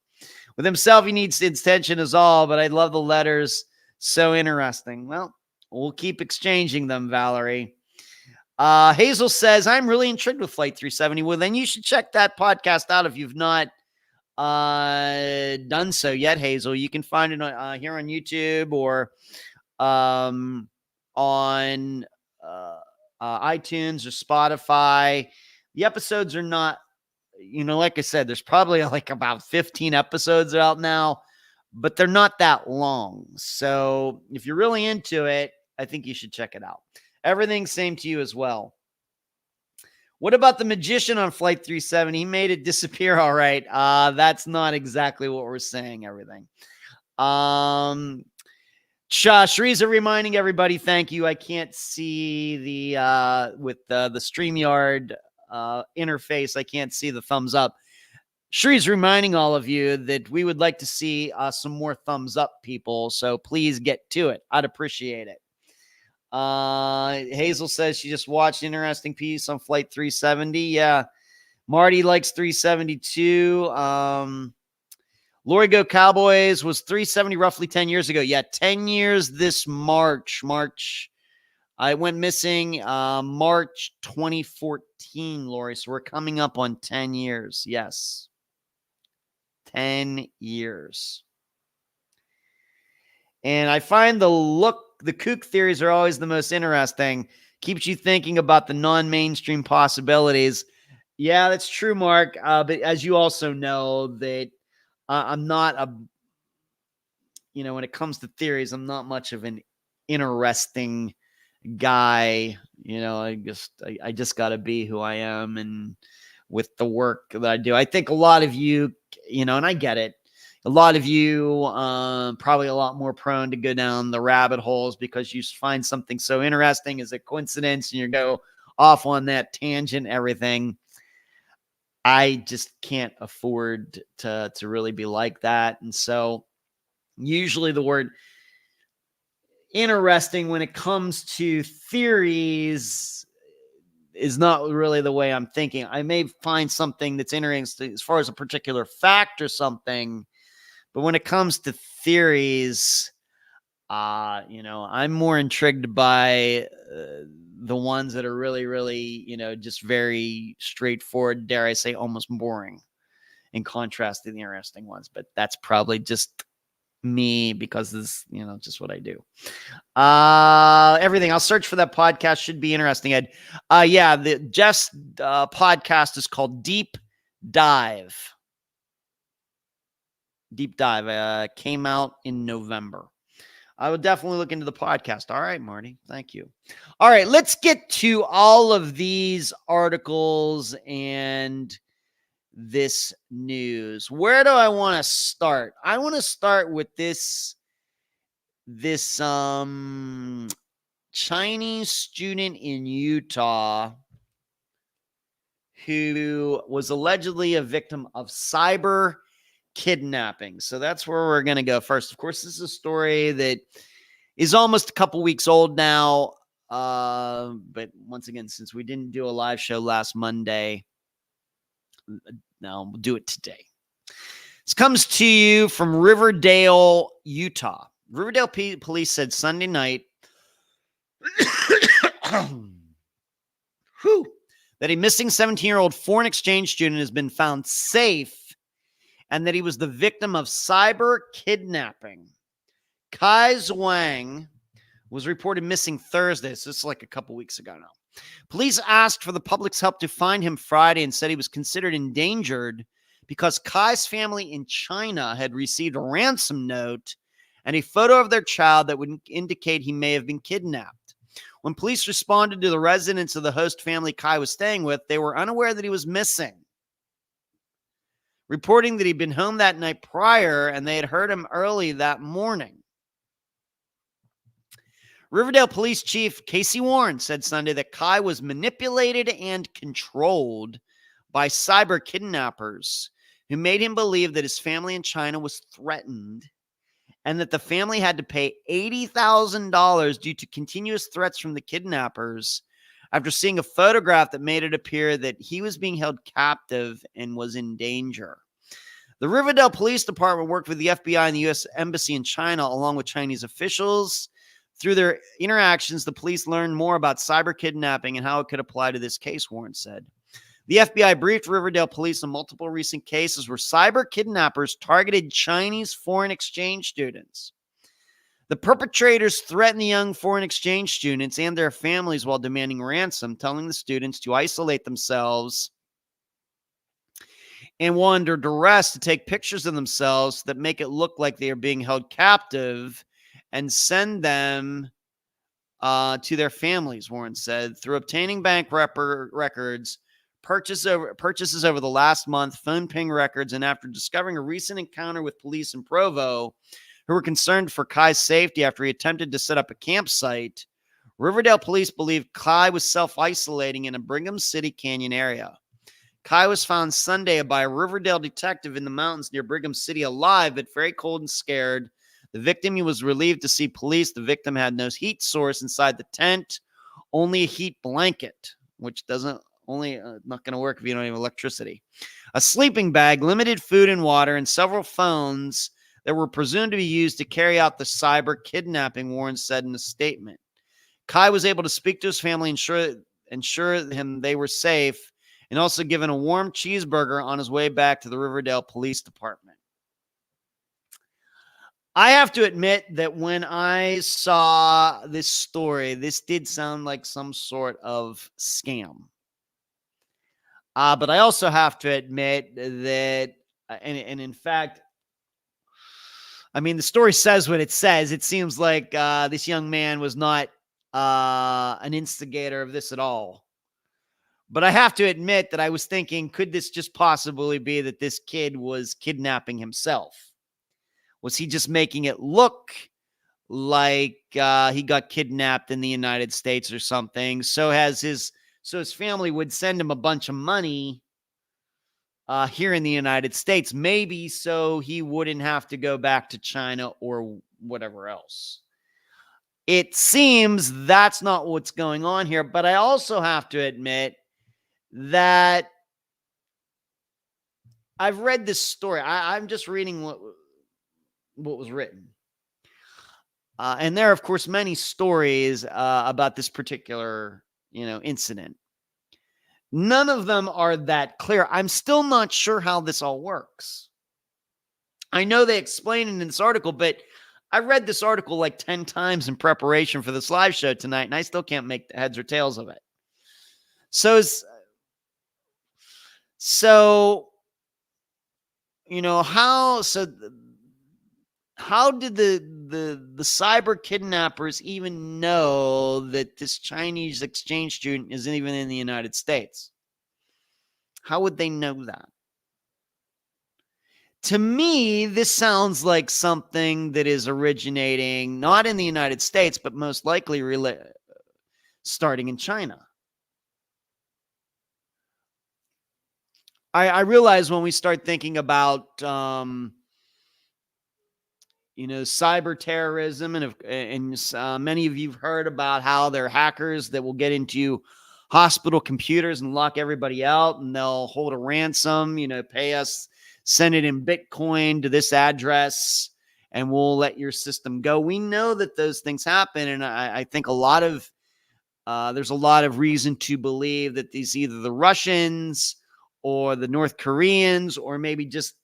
With himself, he needs attention as all, but I love the letters. So interesting. Well, we'll keep exchanging them, Valerie. Hazel says, I'm really intrigued with Flight 370. Well, then you should check that podcast out if you've not done so yet, Hazel. You can find it here on YouTube or on iTunes or Spotify. The episodes are not, like I said, there's probably like about 15 episodes out now, but they're not that long. So if you're really into it, I think you should check it out. Everything same to you as well. What about the magician on Flight 370? He made it disappear all right. That's not exactly what we're saying, everything. Shreeza reminding everybody, thank you. I can't see the with the StreamYard interface. I can't see the thumbs up. Shree's reminding all of you that we would like to see some more thumbs up, people. So please get to it. I'd appreciate it. Hazel says she just watched an interesting piece on Flight 370. Yeah. Marty likes 372. Lori Go Cowboys was 370 roughly 10 years ago. Yeah, 10 years this March. I went missing March 2014, Lori. So we're coming up on 10 years. Yes. 10 years. And I find the kook theories are always the most interesting. Keeps you thinking about the non-mainstream possibilities. Yeah, that's true, Mark. But as you also know, that I'm not when it comes to theories, I'm not much of an interesting guy. I just got to be who I am, and with the work that I do, I think a lot of you, and I get it. A lot of you probably a lot more prone to go down the rabbit holes because you find something so interesting as a coincidence and you go off on that tangent, everything. I just can't afford to really be like that. And so usually the word interesting when it comes to theories is not really the way I'm thinking. I may find something that's interesting as far as a particular fact or something, but when it comes to theories, I'm more intrigued by the ones that are really, really, just very straightforward, dare I say, almost boring, in contrast to the interesting ones. But that's probably just me because this, just what I do. Everything. I'll search for that podcast. Should be interesting, Ed. Yeah, the Jeff's podcast is called Deep Dive. Deep Dive came out in November. I will definitely look into the podcast. All right, Marty. Thank you. All right, let's get to all of these articles and this news. Where do I want to start? I want to start with this Chinese student in Utah who was allegedly a victim of cyber kidnapping. So that's where we're going to go first. Of course, this is a story that is almost a couple weeks old now. But once again, since we didn't do a live show last Monday, now we'll do it today. This comes to you from Riverdale, Utah. Riverdale police said Sunday night that a missing 17-year-old foreign exchange student has been found safe and that he was the victim of cyber kidnapping. Kai Zhuang was reported missing Thursday, so this is like a couple weeks ago now. Police asked for the public's help to find him Friday and said he was considered endangered because Kai's family in China had received a ransom note and a photo of their child that would indicate he may have been kidnapped. When police responded to the residents of the host family Kai was staying with, they were unaware that he was missing, reporting that he'd been home that night prior and they had heard him early that morning. Riverdale Police Chief Casey Warren said Sunday that Kai was manipulated and controlled by cyber kidnappers who made him believe that his family in China was threatened and that the family had to pay $80,000 due to continuous threats from the kidnappers after seeing a photograph that made it appear that he was being held captive and was in danger. The Riverdale Police Department worked with the FBI and the U.S. Embassy in China, along with Chinese officials. Through their interactions, the police learned more about cyber kidnapping and how it could apply to this case, Warren said. The FBI briefed Riverdale police on multiple recent cases where cyber kidnappers targeted Chinese foreign exchange students. The perpetrators threatened the young foreign exchange students and their families while demanding ransom, telling the students to isolate themselves and while under duress to take pictures of themselves that make it look like they are being held captive and send them to their families, Warren said. Through obtaining bank records, purchases over the last month, phone ping records, and after discovering a recent encounter with police in Provo, who were concerned for Kai's safety after he attempted to set up a campsite. Riverdale police believe Kai was self-isolating in a Brigham City Canyon area. Kai was found Sunday by a Riverdale detective in the mountains near Brigham City alive, but very cold and scared. The victim was relieved to see police. The victim had no heat source inside the tent, only a heat blanket, which not going to work if you don't have electricity. A sleeping bag, limited food and water, and several phones that were presumed to be used to carry out the cyber kidnapping, Warren said in a statement. Kai was able to speak to his family, ensure him they were safe, and also given a warm cheeseburger on his way back to the Riverdale Police Department. I have to admit that when I saw this story, this did sound like some sort of scam. But I also have to admit that, and in fact, I mean, the story says what it says. It seems like this young man was not an instigator of this at all. But I have to admit that I was thinking, could this just possibly be that this kid was kidnapping himself? Was he just making it look like he got kidnapped in the United States or something? So his family would send him a bunch of money here in the United States, maybe so he wouldn't have to go back to China or whatever else. It seems that's not what's going on here, but I also have to admit that I've read this story. I'm just reading what was written. And there are, of course, many stories about this particular, incident. None of them are that clear. I'm still not sure how this all works. I know they explain it in this article, but I read this article like 10 times in preparation for this live show tonight, and I still can't make the heads or tails of it. How did the cyber kidnappers even know that this Chinese exchange student isn't even in the United States? How would they know that? To me, this sounds like something that is originating not in the United States, but most likely starting in China. I realize when we start thinking about cyber terrorism, and many of you've heard about how there are hackers that will get into hospital computers and lock everybody out, and they'll hold a ransom, pay us, send it in Bitcoin to this address, and we'll let your system go. We know that those things happen, and I think there's a lot of reason to believe that these either the Russians or the North Koreans, or maybe just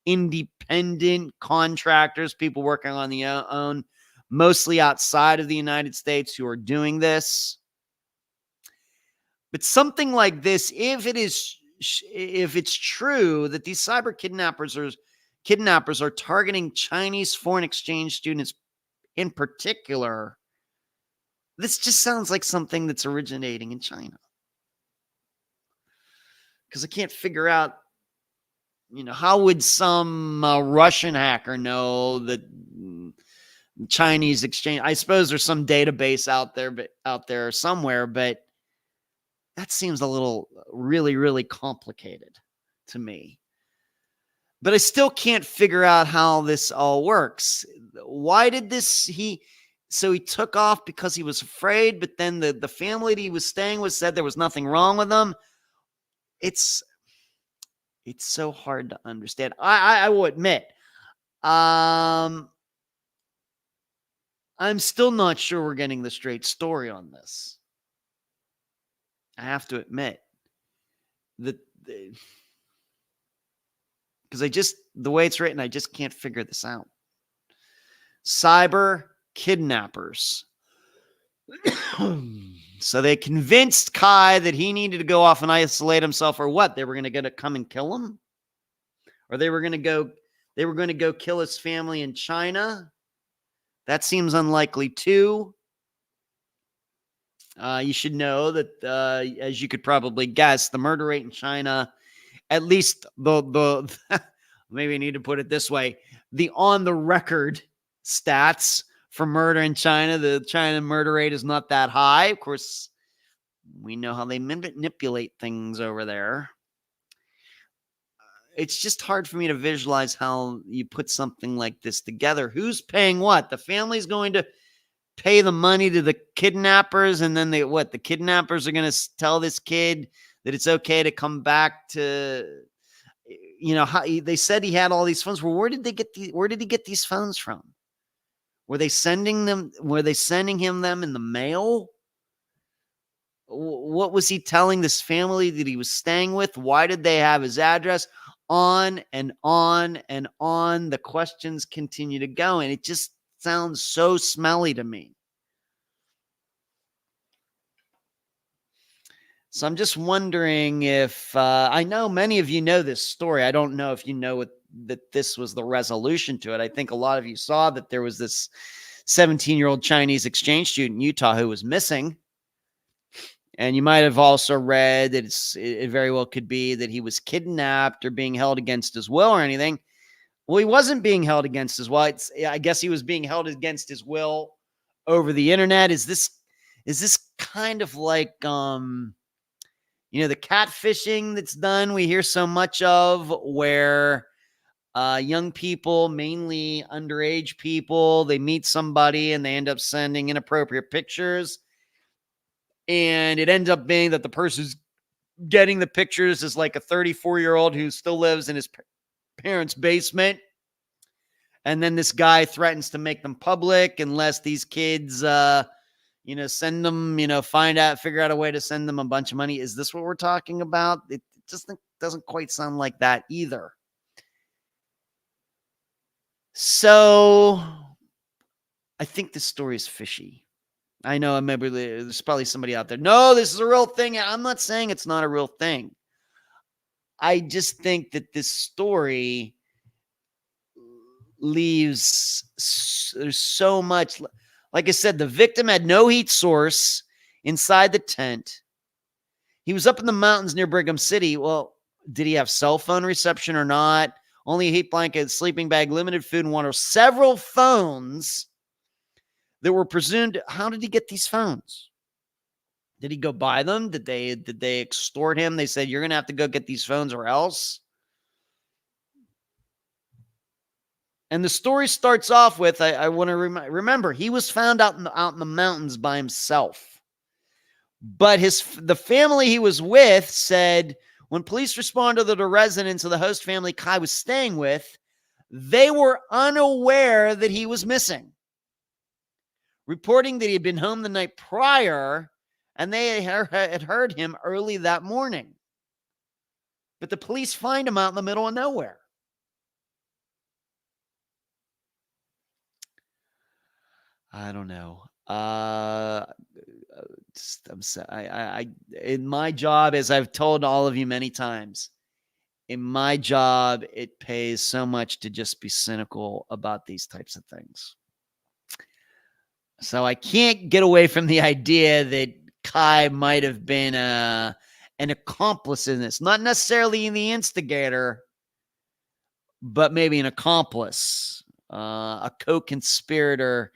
independent contractors, people working on their own, mostly outside of the United States, who are doing this. But something like this, if it's true that these cyber kidnappers are targeting Chinese foreign exchange students in particular, this just sounds like something that's originating in China. Because I can't figure out, how would some Russian hacker know that Chinese exchange? I suppose there's some database out there somewhere, but that seems a little really, really complicated to me. But I still can't figure out how this all works. Why did he took off because he was afraid, but then the family that he was staying with said there was nothing wrong with him. It's so hard to understand. I will admit, I'm still not sure we're getting the straight story on this. I have to admit that because the way it's written, I just can't figure this out. Cyber kidnappers. So they convinced Kai that he needed to go off and isolate himself, or what? They were going to come and kill him? Or they were going to go kill his family in China? That seems unlikely too. You should know that, as you could probably guess, the murder rate in China, at least the maybe I need to put it this way, the on the record stats for murder in China. The China murder rate is not that high. Of course, we know how they manipulate things over there. It's just hard for me to visualize how you put something like this together. Who's paying what? The family's going to pay the money to the kidnappers, and then the kidnappers are going to tell this kid that it's okay to come back to, how they said he had all these phones. Well, where did he get these phones from? Were they sending him them in the mail? What was he telling this family that he was staying with? Why did they have his address? On and on and on. The questions continue to go, and it just sounds so smelly to me. So I'm just wondering if I know many of you know this story. I don't know if you know that this was the resolution to it. I think a lot of you saw that there was this 17-year-old Chinese exchange student in Utah who was missing. And you might have also read that it very well could be that he was kidnapped or being held against his will or anything. Well, he wasn't being held against his will. I guess he was being held against his will over the internet. Is this kind of like the catfishing that's done? We hear so much of where young people, mainly underage people, they meet somebody and they end up sending inappropriate pictures. And it ends up being that the person's getting the pictures is like a 34-year-old who still lives in his parents' basement. And then this guy threatens to make them public unless these kids, send them, figure out a way to send them a bunch of money. Is this what we're talking about? It just doesn't quite sound like that either. So I think this story is fishy. I know maybe there's probably somebody out there. No, this is a real thing. I'm not saying it's not a real thing. I just think that this story leaves, there's so much. Like I said, the victim had no heat source inside the tent. He was up in the mountains near Brigham City. Well, did he have cell phone reception or not? Only a heat blanket, sleeping bag, limited food and water, several phones that were presumed. How did he get these phones? Did he go buy them? Did they extort him? They said, you're going to have to go get these phones or else. And the story starts off with, I want to remember, he was found out in the mountains by himself. But the family he was with said when police responded to the residence of the host family Kai was staying with, they were unaware that he was missing, reporting that he had been home the night prior and they had heard him early that morning. But the police find him out in the middle of nowhere. I don't know. In my job, as I've told all of you many times, in my job, it pays so much to just be cynical about these types of things. So I can't get away from the idea that Kai might have been an accomplice in this, not necessarily the instigator, but maybe an accomplice, a co-conspirator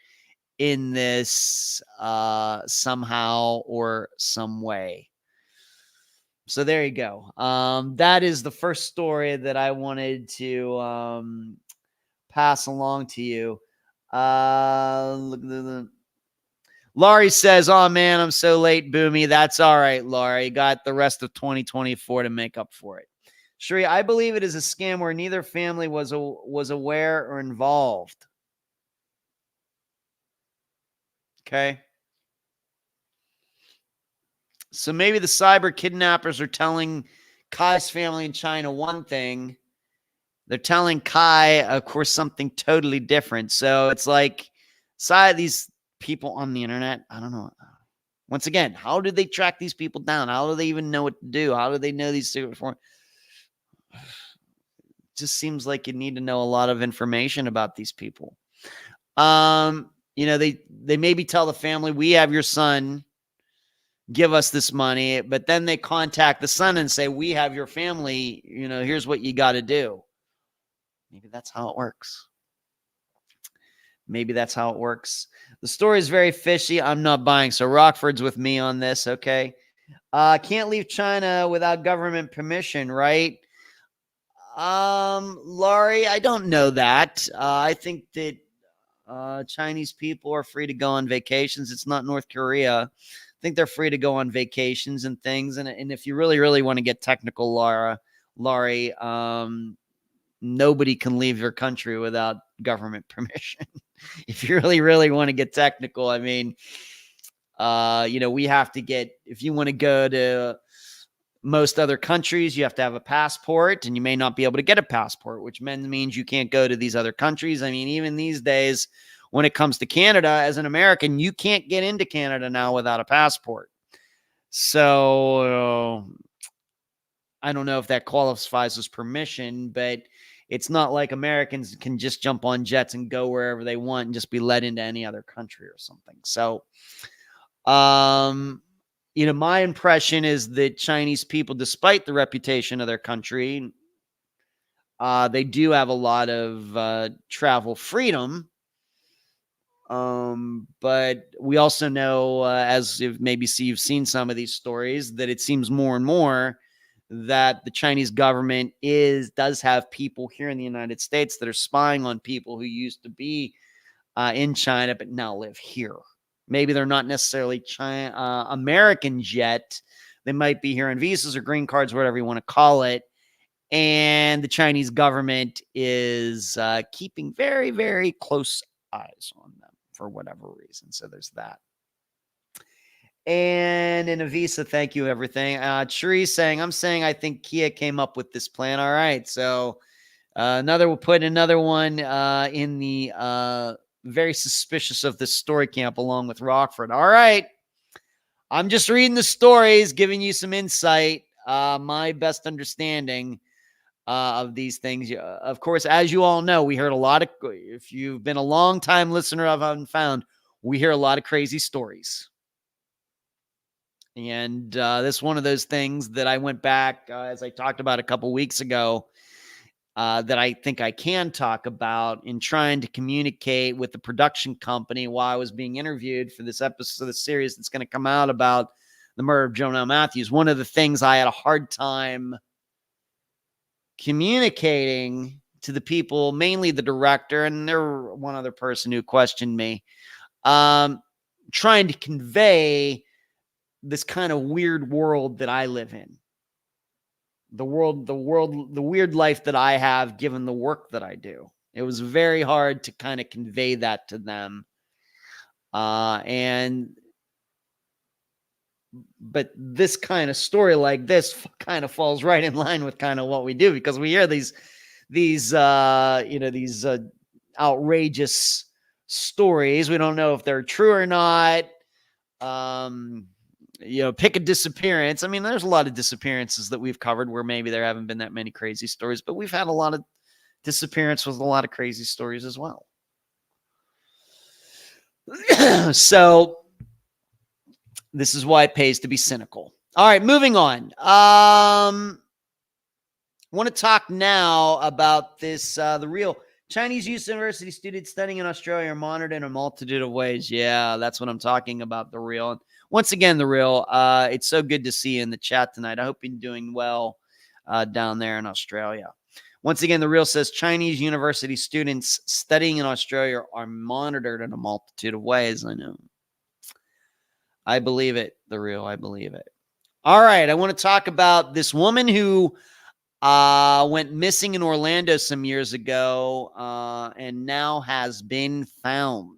in this somehow or some way. So there you go. That is the first story that I wanted to pass along to you. Laurie says, oh man, I'm so late, Boomy. That's all right, Laurie. Got the rest of 2024 to make up for it. Sheree, I believe it is a scam where neither family was aware or involved. Okay. So maybe the cyber kidnappers are telling Kai's family in China one thing. They're telling Kai, of course, something totally different. So it's like these people on the internet, I don't know. Once again, how did they track these people down? How do they even know what to do? How do they know these secret forms? It just seems like you need to know a lot of information about these people. They maybe tell the family, we have your son, give us this money. But then they contact the son and say, we have your family, here's what you got to do. Maybe that's how it works. Maybe that's how it works. The story is very fishy. I'm not buying. So Rockford's with me on this, okay? Can't leave China without government permission, right? Laurie, I don't know that. I think that Chinese people are free to go on vacations. It's not North Korea. I think they're free to go on vacations and things. And if you really, really want to get technical, Laurie, nobody can leave your country without government permission. If you really, really want to get technical, I mean, we have to get, if you want to go to most other countries, you have to have a passport, and you may not be able to get a passport, which means you can't go to these other countries. I mean, even these days, when it comes to Canada, as an American, you can't get into Canada now without a passport. So I don't know if that qualifies as permission, but it's not like Americans can just jump on jets and go wherever they want and just be let into any other country or something. So, my impression is that Chinese people, despite the reputation of their country, they do have a lot of travel freedom. But we also know, as if maybe you've seen some of these stories, that it seems more and more that the Chinese government does have people here in the United States that are spying on people who used to be in China but now live here. Maybe they're not necessarily Americans yet. They might be here on visas or green cards, whatever you want to call it. And the Chinese government is keeping very, very close eyes on them for whatever reason. So there's that. And in a visa, thank you, everything. Cherie saying, I'm saying I think Kia came up with this plan. All right. So we'll put another one in the very suspicious of this story camp along with Rockford. All right. I'm just reading the stories, giving you some insight, my best understanding of these things. Of course, as you all know, we heard a lot of, if you've been a long time listener of Unfound, we hear a lot of crazy stories. And this is one of those things that I went back, as I talked about a couple weeks ago, that I think I can talk about in trying to communicate with the production company while I was being interviewed for this episode of the series that's going to come out about the murder of Jonah Matthews. One of the things I had a hard time communicating to the people, mainly the director, and there were one other person who questioned me, trying to convey this kind of weird world that I live in. The weird life that I have given the work that I do. It was very hard to kind of convey that to them. But this kind of story like this kind of falls right in line with kind of what we do, because we hear these outrageous stories. We don't know if they're true or not. Pick a disappearance. I mean, there's a lot of disappearances that we've covered where maybe there haven't been that many crazy stories, but we've had a lot of disappearance with a lot of crazy stories as well. So this is why it pays to be cynical. All right, moving on. I want to talk now about this, the real Chinese university students studying in Australia are monitored in a multitude of ways. Yeah, that's what I'm talking about, the real. Once again, the real, it's so good to see you in the chat tonight. I hope you're doing well down there in Australia. Once again, the real says Chinese university students studying in Australia are monitored in a multitude of ways. I know. I believe it, the real. I believe it. All right. I want to talk about this woman who went missing in Orlando some years ago and now has been found.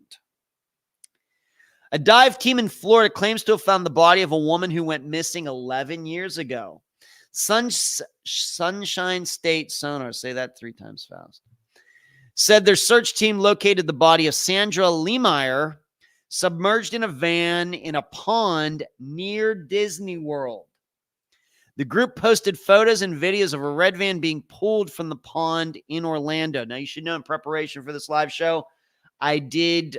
A dive team in Florida claims to have found the body of a woman who went missing 11 years ago. Sunshine State Sonar, say that 3 times fast, said their search team located the body of Sandra Lemeyer submerged in a van in a pond near Disney World. The group posted photos and videos of a red van being pulled from the pond in Orlando. Now, you should know, in preparation for this live show, I did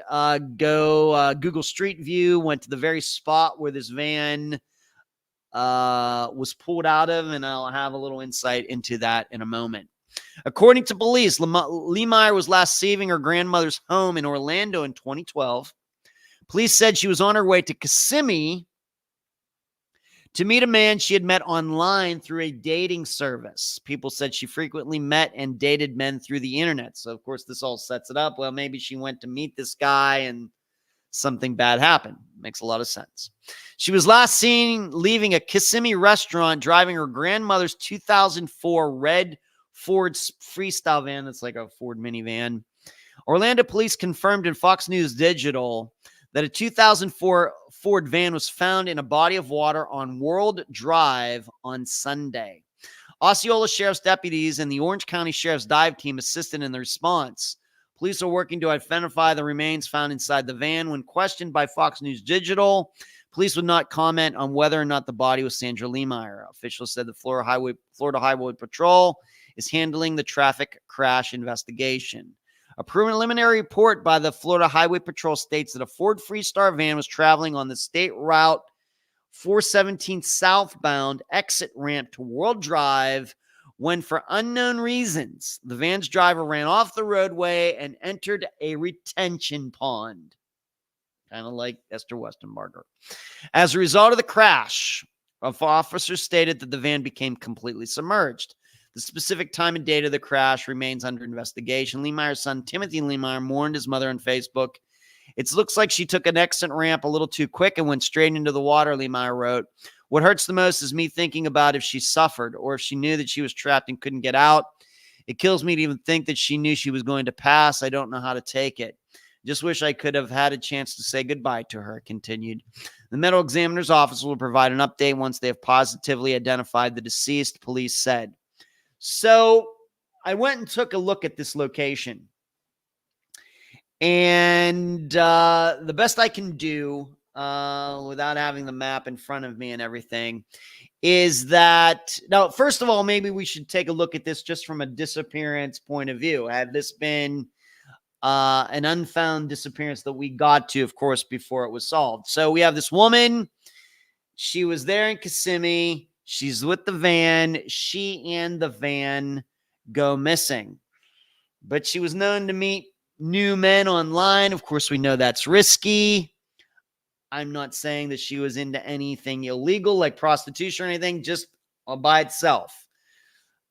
go Google Street View, went to the very spot where this van was pulled out of, and I'll have a little insight into that in a moment. According to police, Leemeyer was last seeing her grandmother's home in Orlando in 2012. Police said she was on her way to Kissimmee to meet a man she had met online through a dating service. People said she frequently met and dated men through the internet. So, of course, this all sets it up. Well, maybe she went to meet this guy and something bad happened. Makes a lot of sense. She was last seen leaving a Kissimmee restaurant, driving her grandmother's 2004 red Ford Freestyle van. That's like a Ford minivan. Orlando police confirmed in Fox News Digital that a 2004 Ford van was found in a body of water on World Drive on Sunday. Osceola Sheriff's deputies and the Orange County Sheriff's dive team assisted in the response. Police are working to identify the remains found inside the van. When questioned by Fox News Digital, police would not comment on whether or not the body was Sandra Leemeyer. Officials said the Florida Highway Patrol is handling the traffic crash investigation. A preliminary report by the Florida Highway Patrol states that a Ford Freestar van was traveling on the state route 417 southbound exit ramp to World Drive when, for unknown reasons, the van's driver ran off the roadway and entered a retention pond, kind of like Esther Westenbarger. As a result of the crash, officers stated that the van became completely submerged. The specific time and date of the crash remains under investigation. Leemeyer's son, Timothy Leemeyer, mourned his mother on Facebook. It looks like she took an exit ramp a little too quick and went straight into the water, Leemeyer wrote. What hurts the most is me thinking about if she suffered or if she knew that she was trapped and couldn't get out. It kills me to even think that she knew she was going to pass. I don't know how to take it. Just wish I could have had a chance to say goodbye to her, continued. The medical examiner's office will provide an update once they have positively identified the deceased, police said. So I went and took a look at this location. And the best I can do without having the map in front of me and everything is that, now, first of all, maybe we should take a look at this just from a disappearance point of view. Had this been an unfound disappearance that we got to, of course, before it was solved. So we have this woman. She was there in Kissimmee. She's with the van. She and the van go missing. But she was known to meet new men online. Of course, we know that's risky. I'm not saying that she was into anything illegal like prostitution or anything, just by itself.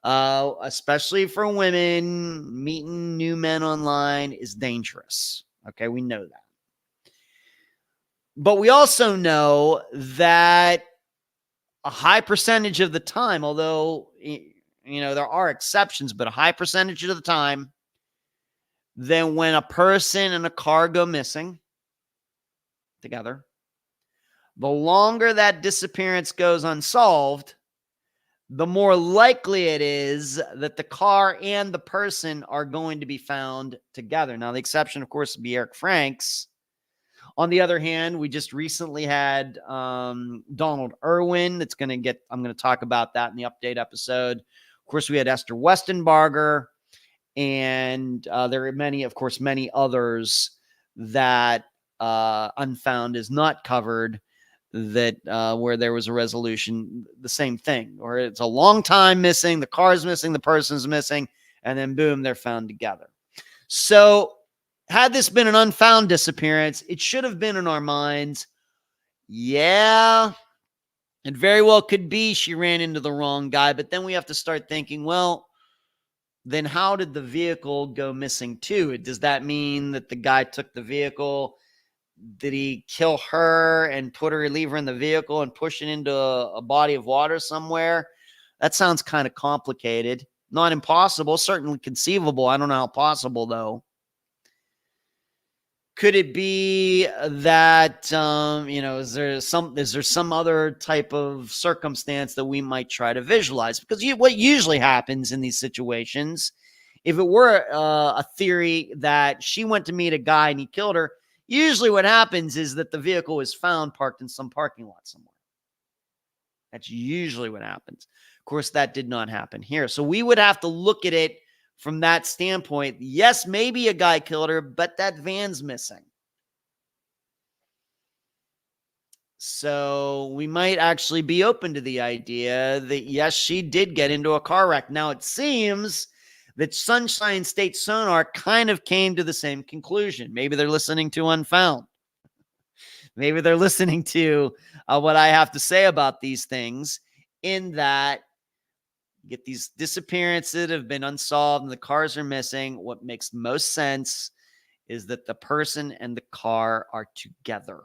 Especially for women, meeting new men online is dangerous. Okay, we know that. But we also know that a high percentage of the time, although, there are exceptions, but a high percentage of the time, then when a person and a car go missing together, the longer that disappearance goes unsolved, the more likely it is that the car and the person are going to be found together. Now, the exception, of course, would be Eric Franks. On the other hand, we just recently had Donald Irwin. I'm going to talk about that in the update episode. Of course, we had Esther Westenbarger, and there are many others that Unfound is not covered, that where there was a resolution, the same thing, or it's a long time missing, the car's missing, the person's missing, and then boom, they're found together. So had this been an unfound disappearance, it should have been in our minds, yeah, it very well could be she ran into the wrong guy, but then we have to start thinking, well, then how did the vehicle go missing too? Does that mean that the guy took the vehicle? Did he kill her and leave her in the vehicle and push it into a body of water somewhere? That sounds kind of complicated. Not impossible, certainly conceivable. I don't know how possible, though. Could it be that, is there some other type of circumstance that we might try to visualize? Because what usually happens in these situations, if it were a theory that she went to meet a guy and he killed her, usually what happens is that the vehicle is found parked in some parking lot somewhere. That's usually what happens. Of course, that did not happen here. So we would have to look at it from that standpoint. Yes, maybe a guy killed her, but that van's missing. So we might actually be open to the idea that, yes, she did get into a car wreck. Now, it seems that Sunshine State Sonar kind of came to the same conclusion. Maybe they're listening to Unfound. Maybe they're listening to what I have to say about these things, in that you get these disappearances that have been unsolved and the cars are missing. What makes most sense is that the person and the car are together.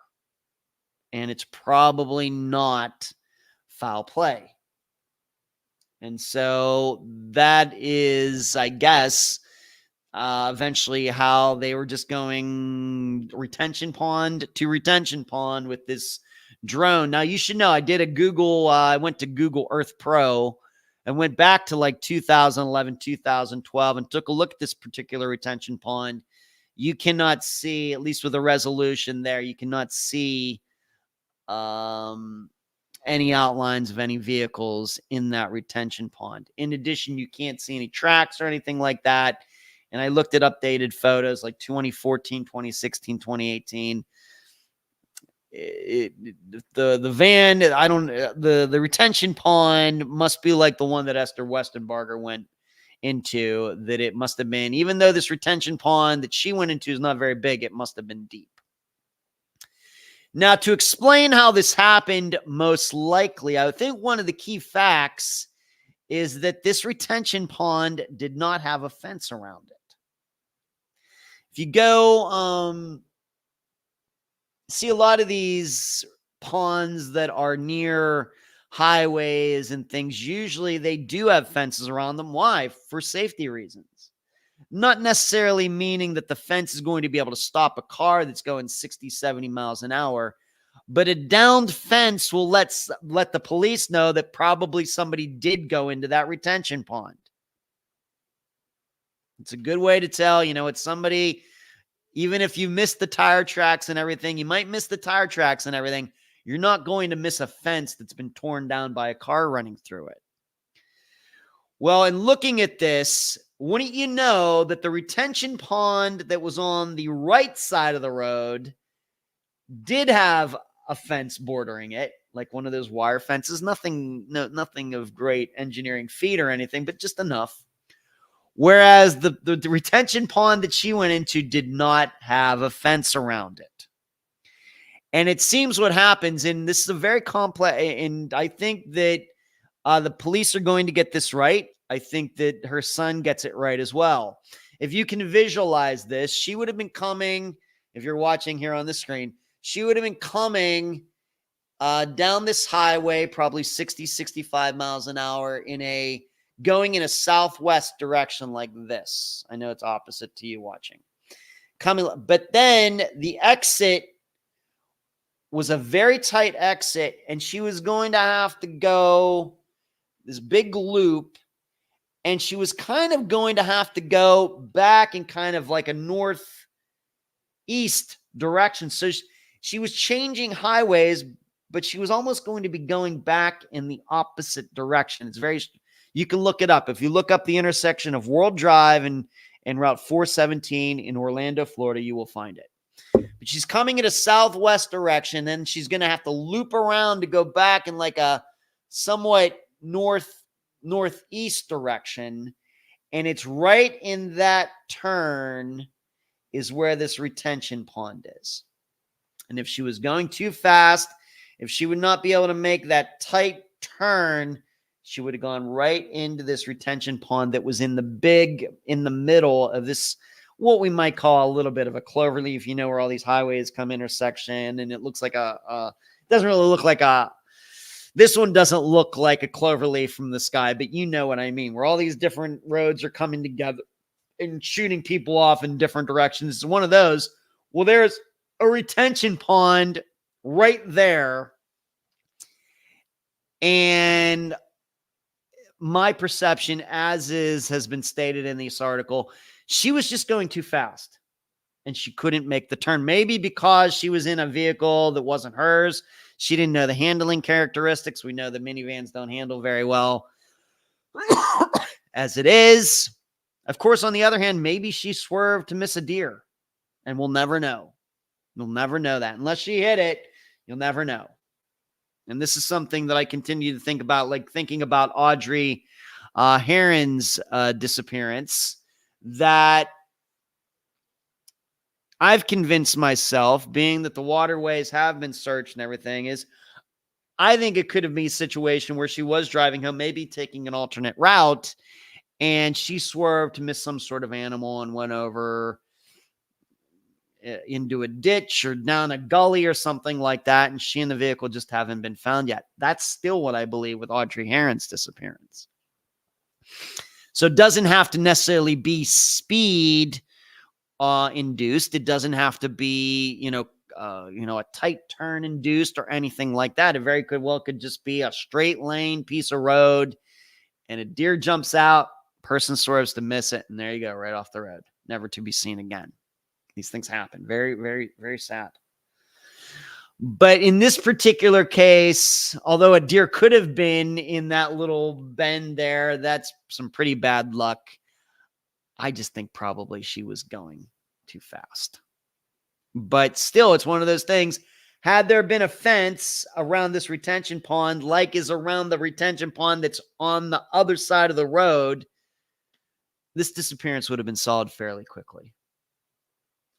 And it's probably not foul play. And so that is, I guess, eventually how they were just going retention pond to retention pond with this drone. Now, you should know, I did a Google, I went to Google Earth Pro and went back to like 2011, 2012 and took a look at this particular retention pond. You cannot see, at least with the resolution there, you cannot see any outlines of any vehicles in that retention pond. In addition, you can't see any tracks or anything like that. And I looked at updated photos like 2014, 2016, 2018. The van, the retention pond must be like the one that Esther Westenbarger went into, that it must have been, even though this retention pond that she went into is not very big, it must have been deep. Now, to explain how this happened, most likely, I think one of the key facts is that this retention pond did not have a fence around it. If you go see a lot of these ponds that are near highways and things, usually they do have fences around them. Why? For safety reasons. Not necessarily meaning that the fence is going to be able to stop a car that's going 60, 70 miles an hour, but a downed fence will let the police know that probably somebody did go into that retention pond. It's a good way to tell, it's somebody. Even if you miss the tire tracks and everything, you might miss the tire tracks and everything. You're not going to miss a fence that's been torn down by a car running through it. Well, in looking at this, wouldn't you know that the retention pond that was on the right side of the road did have a fence bordering it, like one of those wire fences. Nothing of great engineering feat or anything, but just enough. Whereas the retention pond that she went into did not have a fence around it. And it seems what happens, and this is a very complex, and I think that the police are going to get this right. I think that her son gets it right as well. If you can visualize this, she would have been coming, if you're watching here on the screen, she would have been coming down this highway, probably 60, 65 miles an hour going in a southwest direction like this. I know it's opposite to you watching. But then the exit was a very tight exit, and she was going to have to go this big loop, and she was kind of going to have to go back in kind of like a northeast direction. So she was changing highways, but she was almost going to be going back in the opposite direction. You can look it up. If you look up the intersection of World Drive and Route 417 in Orlando, Florida, you will find it. But she's coming in a southwest direction, and she's going to have to loop around to go back in like a somewhat northeast direction. And it's right in that turn is where this retention pond is. And if she was going too fast, if she would not be able to make that tight turn, she would have gone right into this retention pond that was in the middle of this, what we might call a little bit of a cloverleaf, where all these highways come intersection, and it looks like doesn't really look like this one doesn't look like a cloverleaf from the sky, but you know what I mean, where all these different roads are coming together and shooting people off in different directions. It's one of those. Well, there's a retention pond right there. And my perception, has been stated in this article, she was just going too fast and she couldn't make the turn. Maybe because she was in a vehicle that wasn't hers. She didn't know the handling characteristics. We know the minivans don't handle very well as it is. Of course, on the other hand, maybe she swerved to miss a deer, and we'll never know. You'll never know that. Unless she hit it, you'll never know. And this is something that I continue to think about, like thinking about Audrey Heron's disappearance that I've convinced myself, being that the waterways have been searched and everything, is I think it could have been a situation where she was driving home, maybe taking an alternate route, and she swerved to miss some sort of animal and went over into a ditch or down a gully or something like that, and she and the vehicle just haven't been found yet. That's still what I believe with Audrey Heron's disappearance. So it doesn't have to necessarily be speed induced. It doesn't have to be, a tight turn induced or anything like that. It very could just be a straight lane piece of road, and a deer jumps out, person swerves to miss it, and there you go, right off the road, never to be seen again. These things happen. Very, very, very sad. But in this particular case, although a deer could have been in that little bend there, that's some pretty bad luck. I just think probably she was going too fast. But still, it's one of those things. Had there been a fence around this retention pond, like is around the retention pond that's on the other side of the road, this disappearance would have been solved fairly quickly.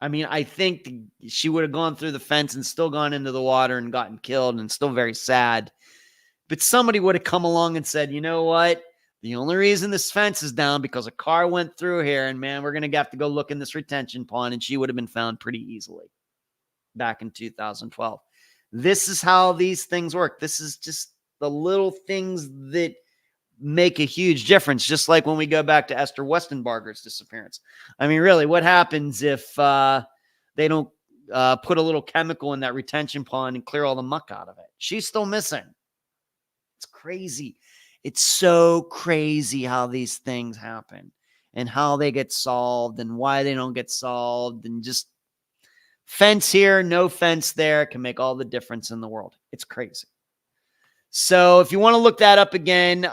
I mean, I think she would have gone through the fence and still gone into the water and gotten killed, and still very sad. But somebody would have come along and said, you know what? The only reason this fence is down because a car went through here, and man, we're going to have to go look in this retention pond, and she would have been found pretty easily back in 2012. This is how these things work. This is just the little things that make a huge difference, just like when we go back to Esther Westenbarger's disappearance. I mean, really, what happens if they don't put a little chemical in that retention pond and clear all the muck out of it? She's still missing. It's crazy. It's so crazy how these things happen and how they get solved and why they don't get solved, and just fence here, no fence there can make all the difference in the world. It's crazy. So if you want to look that up again,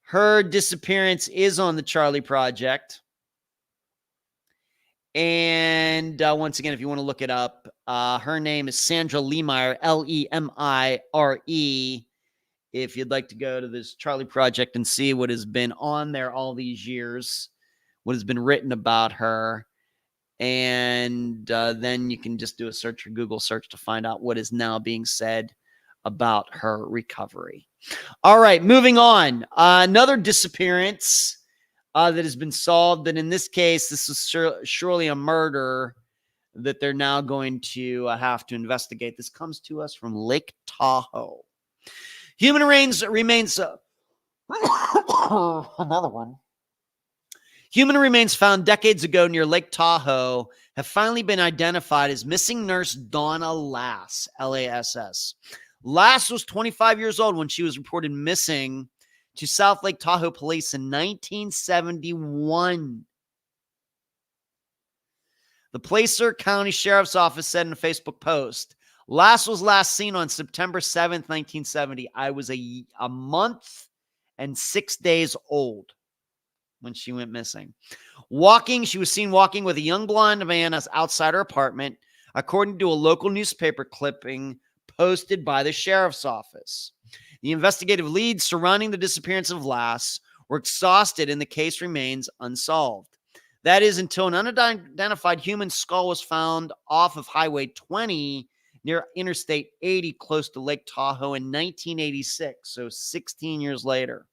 her disappearance is on the Charlie Project. And once again, if you want to look it up, her name is Sandra Lemire, Lemire. If you'd like to go to this Charlie Project and see what has been on there all these years, what has been written about her. And then you can just do a search or Google search to find out what is now being said about her recovery. All right, moving on. Another disappearance that has been solved, and in this case, this is surely a murder that they're now going to have to investigate. This comes to us from Lake Tahoe. Human remains another one. Human remains found decades ago near Lake Tahoe have finally been identified as missing nurse Donna Lass, Lass. Lass was 25 years old when she was reported missing to South Lake Tahoe police in 1971. The Placer County Sheriff's Office said in a Facebook post, Lass was last seen on September 7th, 1970. I was a month and 6 days old when she went missing. She was seen walking with a young blonde man outside her apartment, according to a local newspaper clipping posted by the sheriff's office. The investigative leads surrounding the disappearance of Lass were exhausted, and the case remains unsolved. That is until an unidentified human skull was found off of Highway 20 near Interstate 80 close to Lake Tahoe in 1986, so 16 years later.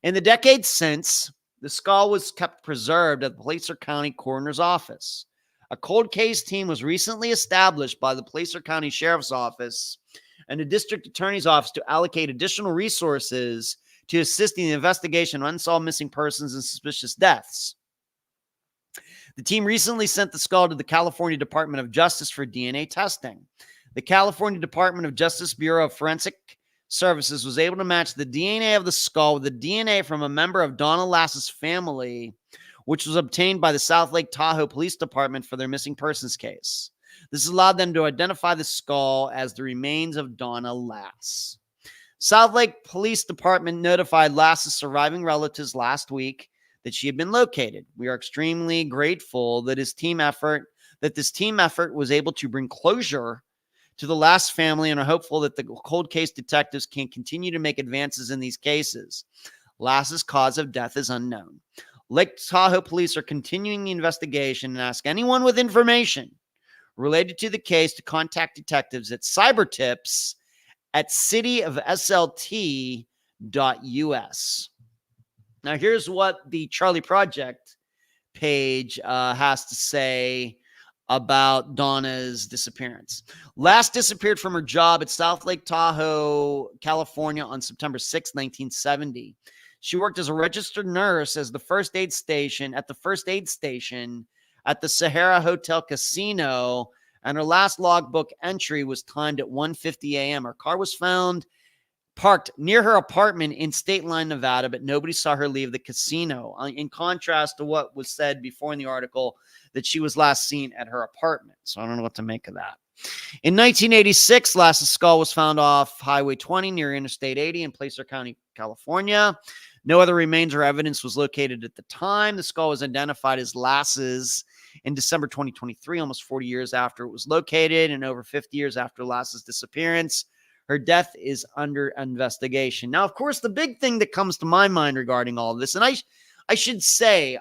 In the decades since, the skull was kept preserved at the Placer County Coroner's Office. A cold case team was recently established by the Placer County Sheriff's Office and the District Attorney's Office to allocate additional resources to assist in the investigation of unsolved missing persons and suspicious deaths. The team recently sent the skull to the California Department of Justice for DNA testing. The California Department of Justice Bureau of Forensic Services was able to match the DNA of the skull with the DNA from a member of Donna Lass's family, which was obtained by the South Lake Tahoe Police Department for their missing persons case. This allowed them to identify the skull as the remains of Donna Lass. South Lake Police Department notified Lass's surviving relatives last week that she had been located. We are extremely grateful that this team effort was able to bring closure to the Lass family and are hopeful that the cold case detectives can continue to make advances in these cases. Lass's cause of death is unknown. Lake Tahoe police are continuing the investigation and ask anyone with information related to the case to contact detectives at cybertips@cityofslt.us. Now, here's what the Charlie Project page has to say about Donna's disappearance. Last disappeared from her job at South Lake Tahoe, California on September 6, 1970. She worked as a registered nurse at the first aid station at the Sahara Hotel Casino, and her last logbook entry was timed at 1:50 a.m. Her car was found parked near her apartment in State Line, Nevada, but nobody saw her leave the casino, in contrast to what was said before in the article that she was last seen at her apartment. So I don't know what to make of that. In 1986, Lass's skull was found off Highway 20 near Interstate 80 in Placer County, California. No other remains or evidence was located at the time. The skull was identified as Lass's in December 2023, almost 40 years after it was located and over 50 years after Lass's disappearance. Her death is under investigation. Now, of course, the big thing that comes to my mind regarding all of this, and I should say,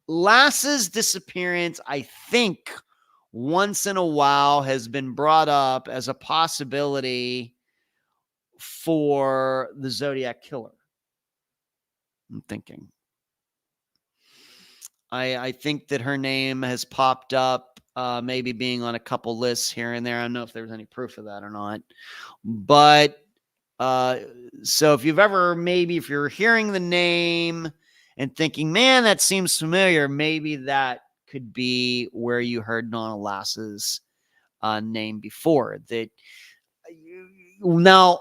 Lass's disappearance, I think, once in a while has been brought up as a possibility for the Zodiac Killer. I'm thinking. I think that her name has popped up, maybe being on a couple lists here and there. I don't know if there's any proof of that or not. But so if you're hearing the name and thinking, man, that seems familiar, maybe that could be where you heard Donna Lass's name before. Now,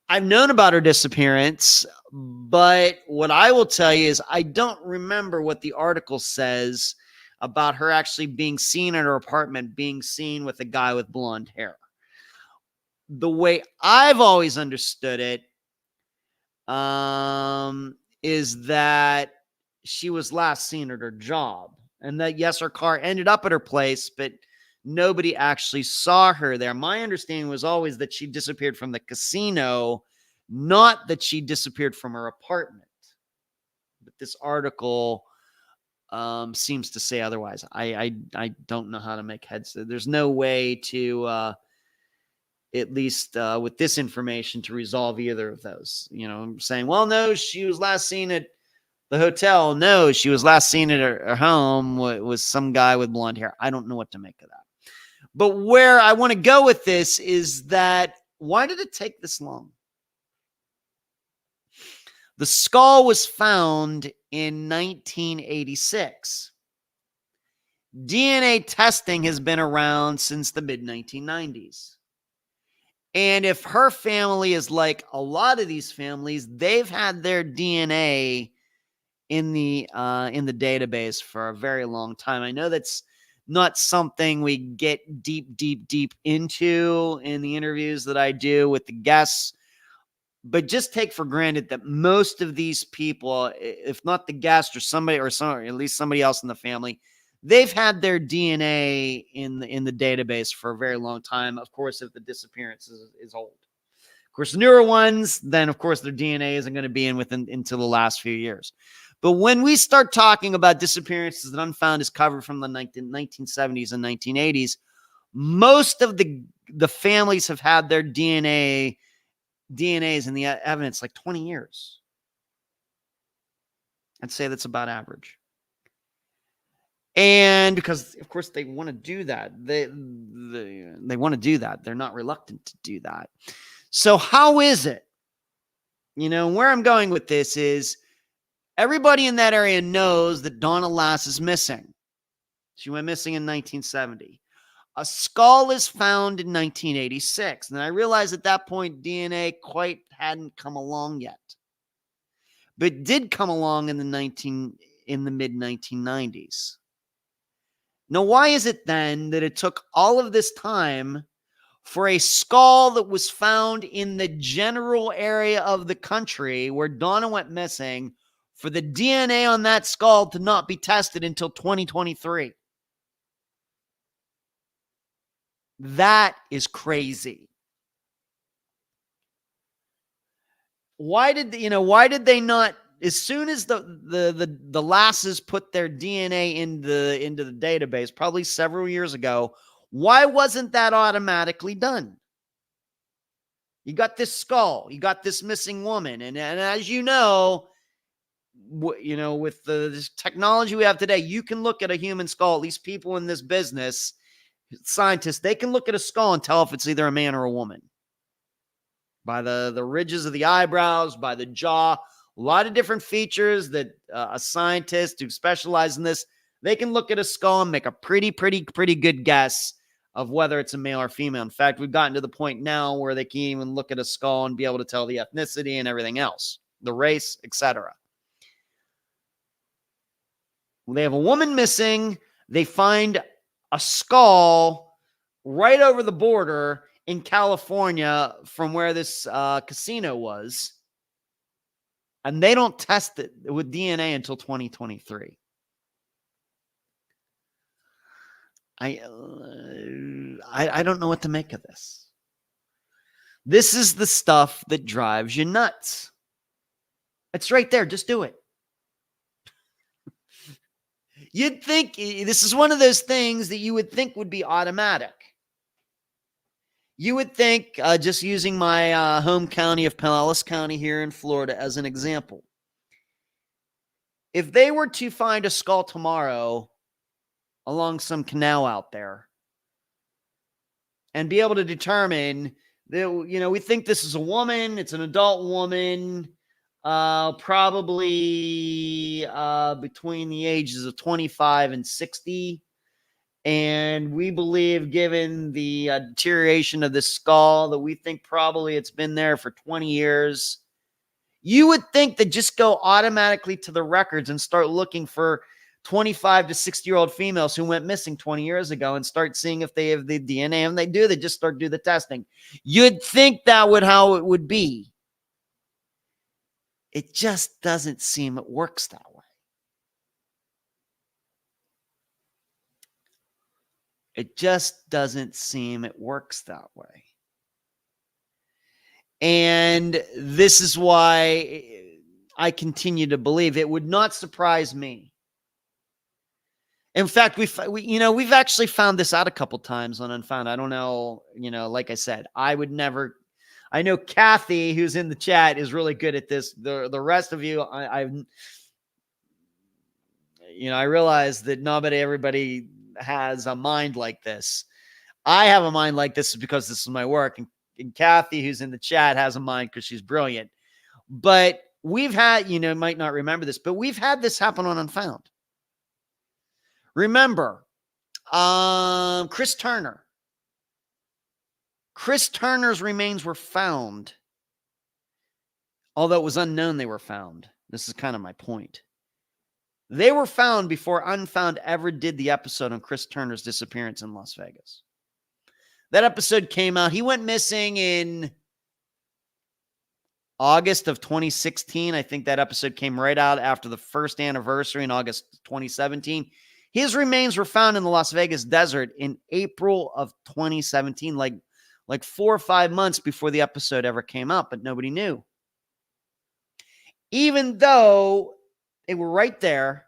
I've known about her disappearance, but what I will tell you is I don't remember what the article says about her actually being seen at her apartment, being seen with a guy with blonde hair. The way I've always understood it is that she was last seen at her job, and that, yes, her car ended up at her place, but nobody actually saw her there. My understanding was always that she disappeared from the casino, not that she disappeared from her apartment. But this article seems to say otherwise. I don't know how to make heads. There's no way to, at least with this information, to resolve either of those. I'm saying, well, no, she was last seen at the hotel. No, she was last seen at her home with some guy with blonde hair. I don't know what to make of that. But where I want to go with this is that, why did it take this long? The skull was found in 1986. DNA testing has been around since the mid-1990s. And if her family is like a lot of these families, they've had their DNA in the database for a very long time. I know that's not something we get deep into in the interviews that I do with the guests, but just take for granted that most of these people, if not the guest or somebody, or at least somebody else in the family, they've had their DNA in the database for a very long time. Of course, if the disappearance is old. Of course, newer ones, then of course their DNA isn't going to be until the last few years. But when we start talking about disappearances that Unfound is covered from the 1970s and 1980s, most of the families have had their DNAs in the evidence like 20 years. I'd say that's about average. And because, of course, they want to do that. They want to do that. They're not reluctant to do that. So how is it? Where I'm going with this is, everybody in that area knows that Donna Lass is missing. She went missing in 1970. A skull is found in 1986. And I realized at that point DNA quite hadn't come along yet. But did come along in the mid-1990s. Now, why is it then that it took all of this time for a skull that was found in the general area of the country where Donna went missing, for the DNA on that skull to not be tested until 2023? That is crazy. Why did they not, as soon as the lasses put their DNA into the database, probably several years ago, why wasn't that automatically done? You got this skull, you got this missing woman, and as you know, with the technology we have today, you can look at a human skull. At least people in this business, scientists, they can look at a skull and tell if it's either a man or a woman by the ridges of the eyebrows, by the jaw. A lot of different features that a scientist who specializes in this, they can look at a skull and make a pretty good guess of whether it's a male or female. In fact, we've gotten to the point now where they can even look at a skull and be able to tell the ethnicity and everything else, the race, etc. They have a woman missing. They find a skull right over the border in California from where this casino was. And they don't test it with DNA until 2023. I don't know what to make of this. This is the stuff that drives you nuts. It's right there. Just do it. You'd think this is one of those things that you would think would be automatic. You would think, just using my home county of Pinellas County here in Florida as an example, if they were to find a skull tomorrow along some canal out there and be able to determine that, we think this is a woman, it's an adult woman, probably between the ages of 25 and 60. And we believe, given the deterioration of the skull, that we think probably it's been there for 20 years. You would think that just go automatically to the records and start looking for 25 to 60-year-old females who went missing 20 years ago and start seeing if they have the DNA. And they do, they just start do the testing. You'd think that would how it would be. It just doesn't seem it works that way. It just doesn't seem it works that way. And this is why I continue to believe it would not surprise me. In fact, we've actually found this out a couple times on Unfound. I don't know, like I said, I know Kathy, who's in the chat, is really good at this. The rest of you, I realize that everybody has a mind like this. I have a mind like this because this is my work. And Kathy, who's in the chat, has a mind because she's brilliant. But we've had, might not remember this, but we've had this happen on Unfound. Remember, Chris Turner. Chris Turner's remains were found, although it was unknown they were found. This is kind of my point. They were found before Unfound ever did the episode on Chris Turner's disappearance in Las Vegas. That episode came out. He went missing in August of 2016. I think that episode came right out after the first anniversary in August 2017. His remains were found in the Las Vegas desert in April of 2017, like 4 or 5 months before the episode ever came out, but nobody knew. Even though they were right there,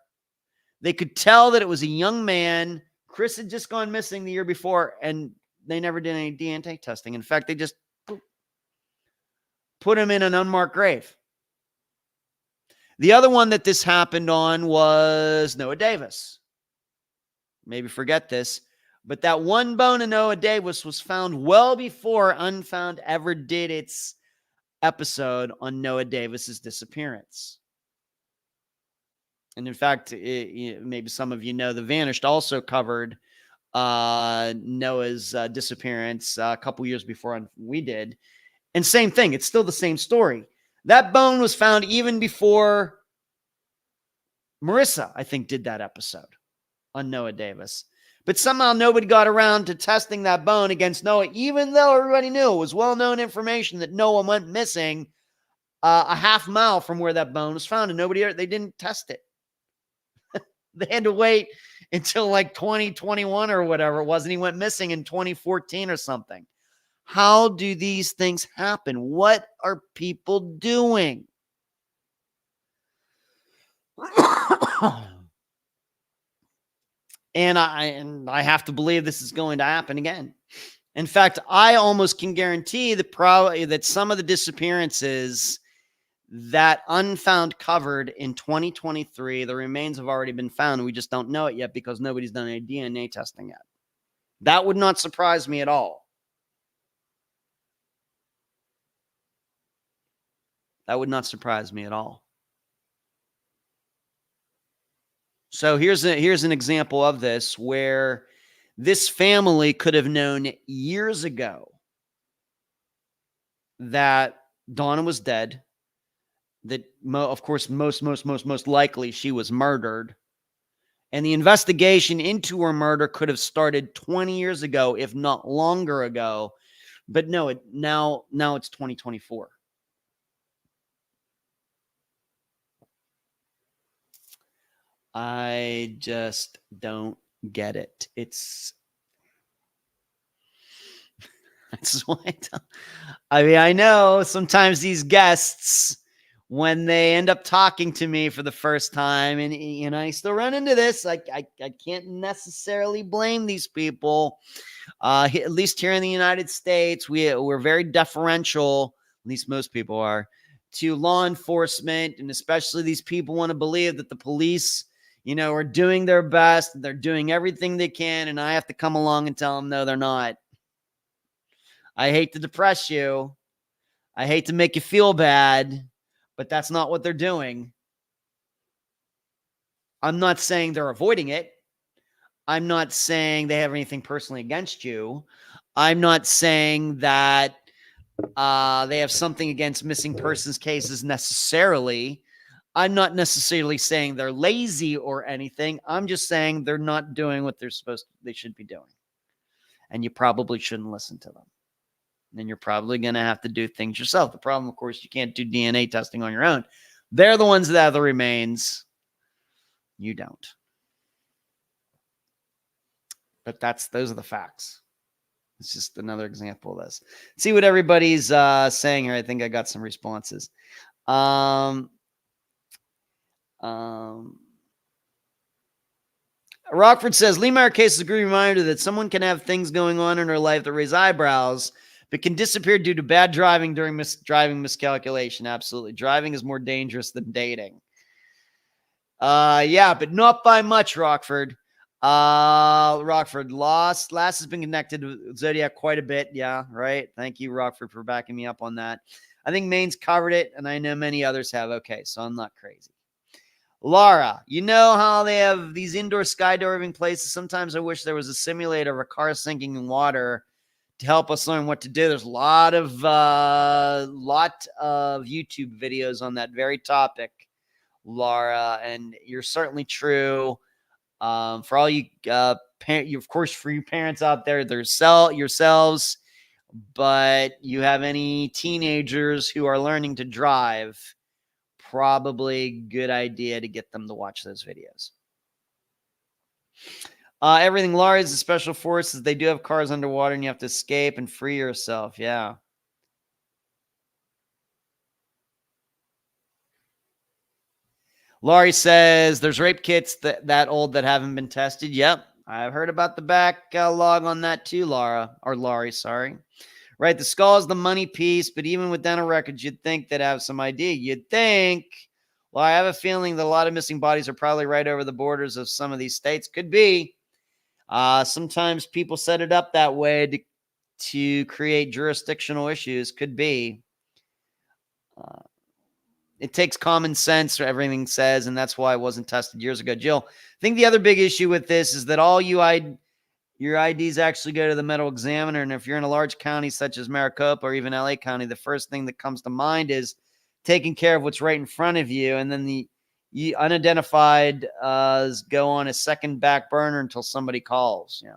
they could tell that it was a young man. Chris had just gone missing the year before, and they never did any DNA testing. In fact, they just put him in an unmarked grave. The other one that this happened on was Noah Davis. Maybe forget this, but that one bone of Noah Davis was found well before Unfound ever did its episode on Noah Davis's disappearance. And in fact, maybe some of you know, The Vanished also covered Noah's disappearance a couple years before we did. And same thing, it's still the same story. That bone was found even before Marissa, I think, did that episode on Noah Davis. But somehow nobody got around to testing that bone against Noah, even though everybody knew it was well-known information that Noah went missing a half mile from where that bone was found, and they didn't test it. They had to wait until like 2021 or whatever it was, and he went missing in 2014 or something. How do these things happen? What are people doing? And I have to believe this is going to happen again. In fact, I almost can guarantee that some of the disappearances that Unfound covered in 2023, the remains have already been found. We just don't know it yet because nobody's done any DNA testing yet. That would not surprise me at all. That would not surprise me at all. So here's an example of this where this family could have known years ago that Donna was dead, that of course most likely she was murdered, and the investigation into her murder could have started 20 years ago, if not longer ago. But no, now it's 2024. I just don't get it. That's why I know sometimes these guests, when they end up talking to me for the first time, and I still run into this, I can't necessarily blame these people. At least here in the United States, we're very deferential, at least most people are, to law enforcement, and especially these people want to believe that the police, are doing their best, and they're doing everything they can, and I have to come along and tell them, no, they're not. I hate to depress you. I hate to make you feel bad, but that's not what they're doing. I'm not saying they're avoiding it. I'm not saying they have anything personally against you. I'm not saying that they have something against missing persons cases necessarily. I'm not necessarily saying they're lazy or anything. I'm just saying they're not doing what they should be doing. And you probably shouldn't listen to them. Then you're probably going to have to do things yourself. The problem, of course, you can't do DNA testing on your own. They're the ones that have the remains. You don't. But those are the facts. It's just another example of this. See what everybody's saying here. I think I got some responses. Rockford says, Lee Meyer case is a good reminder that someone can have things going on in her life that raise eyebrows, but can disappear due to bad driving during driving miscalculation. Absolutely. Driving is more dangerous than dating. Yeah, but not by much, Rockford. Rockford, Lass has been connected with Zodiac quite a bit. Yeah, right. Thank you, Rockford, for backing me up on that. I think Maine's covered it, and I know many others have. Okay, so I'm not crazy. Laura, you know how they have these indoor skydiving places? Sometimes I wish there was a simulator of a car sinking in water to help us learn what to do. There's a lot of YouTube videos on that very topic, Laura, and you're certainly true. For all you, of course, for you parents out there, there's yourselves, but you have any teenagers who are learning to drive, probably good idea to get them to watch those videos. Everything Laura is a special forces. They do have cars underwater and you have to escape and free yourself. Yeah. Laurie says there's rape kits that old that haven't been tested. Yep. I've heard about the backlog on that too, Laurie, sorry. Right. The skull is the money piece, but even with dental records, you'd think they'd have some idea. You'd think. Well, I have a feeling that a lot of missing bodies are probably right over the borders of some of these states. Could be. Sometimes people set it up that way to create jurisdictional issues. Could be. It takes common sense for everything says, and that's why it wasn't tested years ago. Jill, I think the other big issue with this is that all your IDs actually go to the medical examiner, and if you're in a large county such as Maricopa or even LA County, the first thing that comes to mind is taking care of what's right in front of you, and then the unidentified go on a second back burner until somebody calls. Yeah.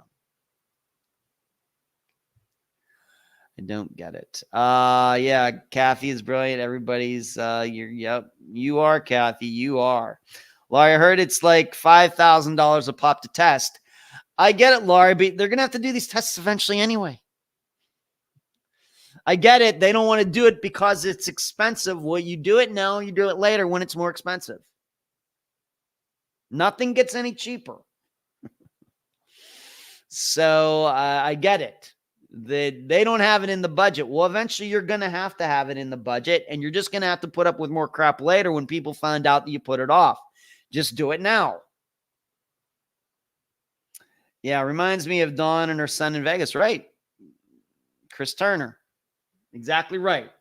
I don't get it. Yeah, Kathy is brilliant. Everybody's yep, you are, Kathy. You are. Laurie, I heard it's like $5,000 a pop to test. I get it, Laurie, but they're going to have to do these tests eventually anyway. I get it. They don't want to do it because it's expensive. Well, you do it now, you do it later when it's more expensive. Nothing gets any cheaper. So I get it. They don't have it in the budget. Well, eventually you're going to have it in the budget, and you're just going to have to put up with more crap later when people find out that you put it off. Just do it now. Yeah, reminds me of Dawn and her son in Vegas, right? Chris Turner. Exactly right.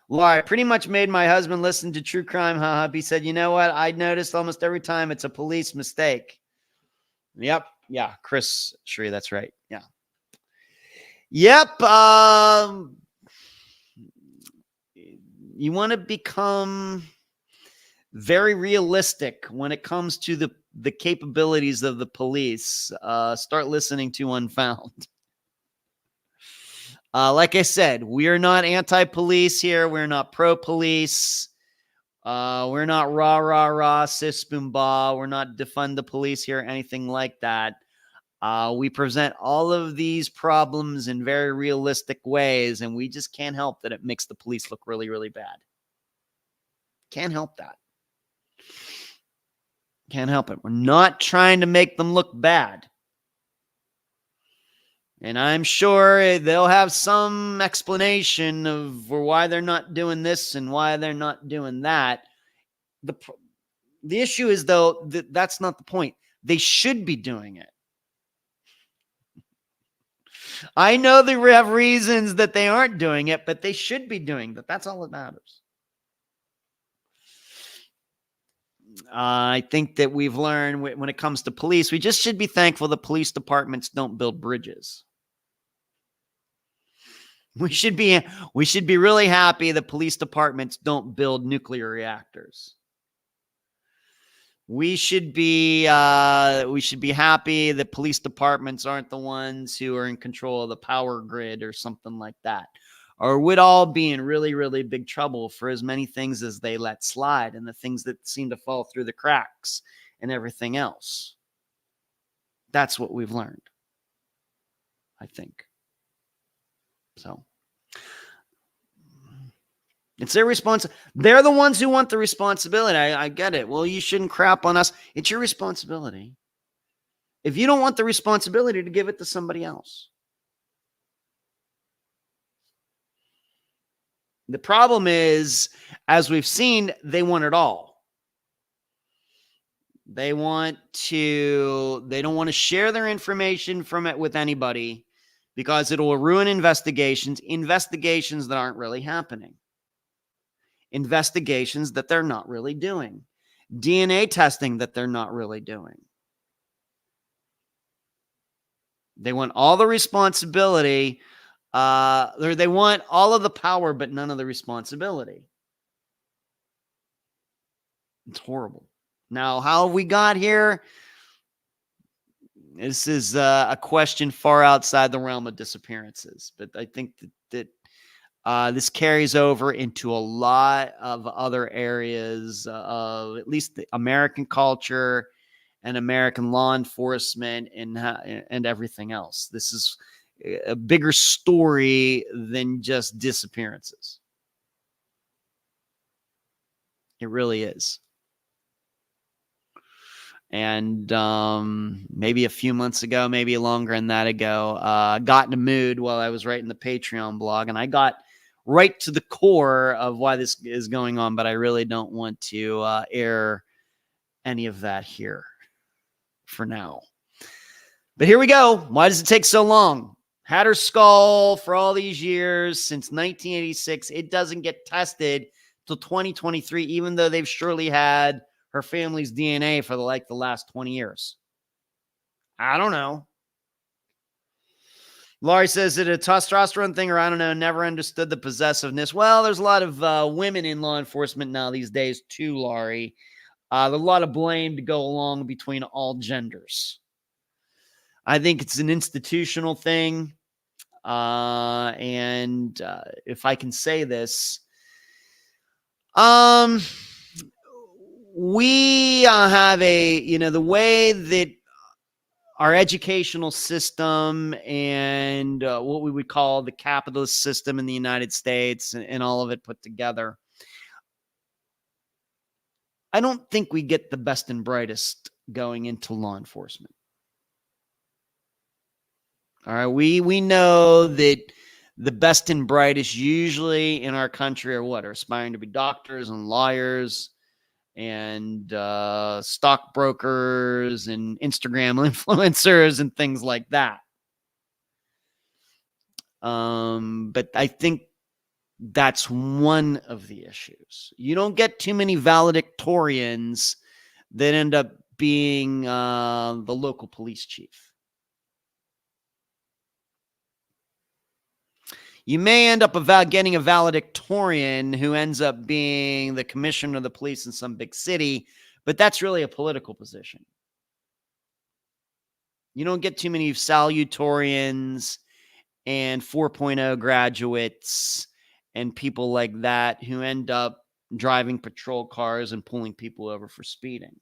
Laura, I pretty much made my husband listen to True Crime Hub. He said, you know what? I noticed almost every time it's a police mistake. Yep. Yeah. Chris Shree, that's right. Yeah. Yep. You want to become very realistic when it comes to the capabilities of the police. Start listening to Unfound. Like I said, we are not anti-police here. We're not pro-police. We're not rah, rah, rah, sis, boom, bah. We're not defund the police here, anything like that. We present all of these problems in very realistic ways, and we just can't help that it makes the police look really, really bad. Can't help that. Can't help it. We're not trying to make them look bad. And I'm sure they'll have some explanation of why they're not doing this and why they're not doing that. The issue is, though, that's not the point. They should be doing it. I know they have reasons that they aren't doing it, but they should be doing that. That's all that matters. I think that we've learned when it comes to police, we just should be thankful that police departments don't build bridges. We should be really happy that police departments don't build nuclear reactors. We should be happy that police departments aren't the ones who are in control of the power grid or something like that. Or we'd all be in really, really big trouble for as many things as they let slide and the things that seem to fall through the cracks and everything else. That's what we've learned, I think. So it's their responsibility. They're the ones who want the responsibility. I get it. Well, you shouldn't crap on us. It's your responsibility. If you don't want the responsibility, to give it to somebody else. The problem is, as we've seen, they want it all. They don't want to share their information from it with anybody because it'll ruin investigations that aren't really happening. Investigations that they're not really doing. DNA testing that they're not really doing. They want all the responsibility. They want all of the power, but none of the responsibility. It's horrible. Now, how have we got here? This is a question far outside the realm of disappearances, but I think that this carries over into a lot of other areas of at least the American culture and American law enforcement and everything else. This is a bigger story than just disappearances. It really is. And maybe a few months ago, maybe longer than that ago, got in a mood while I was writing the Patreon blog, and I got right to the core of why this is going on, but I really don't want to air any of that here for now. But here we go. Why does it take so long? Had her skull for all these years, since 1986. It doesn't get tested till 2023, even though they've surely had her family's DNA for the last 20 years. I don't know. Laurie says, is it a testosterone thing, or I don't know, never understood the possessiveness. Well, there's a lot of women in law enforcement now these days too, Laurie. There's a lot of blame to go along between all genders. I think it's an institutional thing. And if I can say this, we have the way that our educational system and what we would call the capitalist system in the United States and all of it put together, I don't think we get the best and brightest going into law enforcement. All right, we know that the best and brightest usually in our country are aspiring to be doctors and lawyers and stockbrokers and Instagram influencers and things like that. But I think that's one of the issues. You don't get too many valedictorians that end up being the local police chief. You may end up getting a valedictorian who ends up being the commissioner of the police in some big city, but that's really a political position. You don't get too many salutatorians and 4.0 graduates and people like that who end up driving patrol cars and pulling people over for speeding.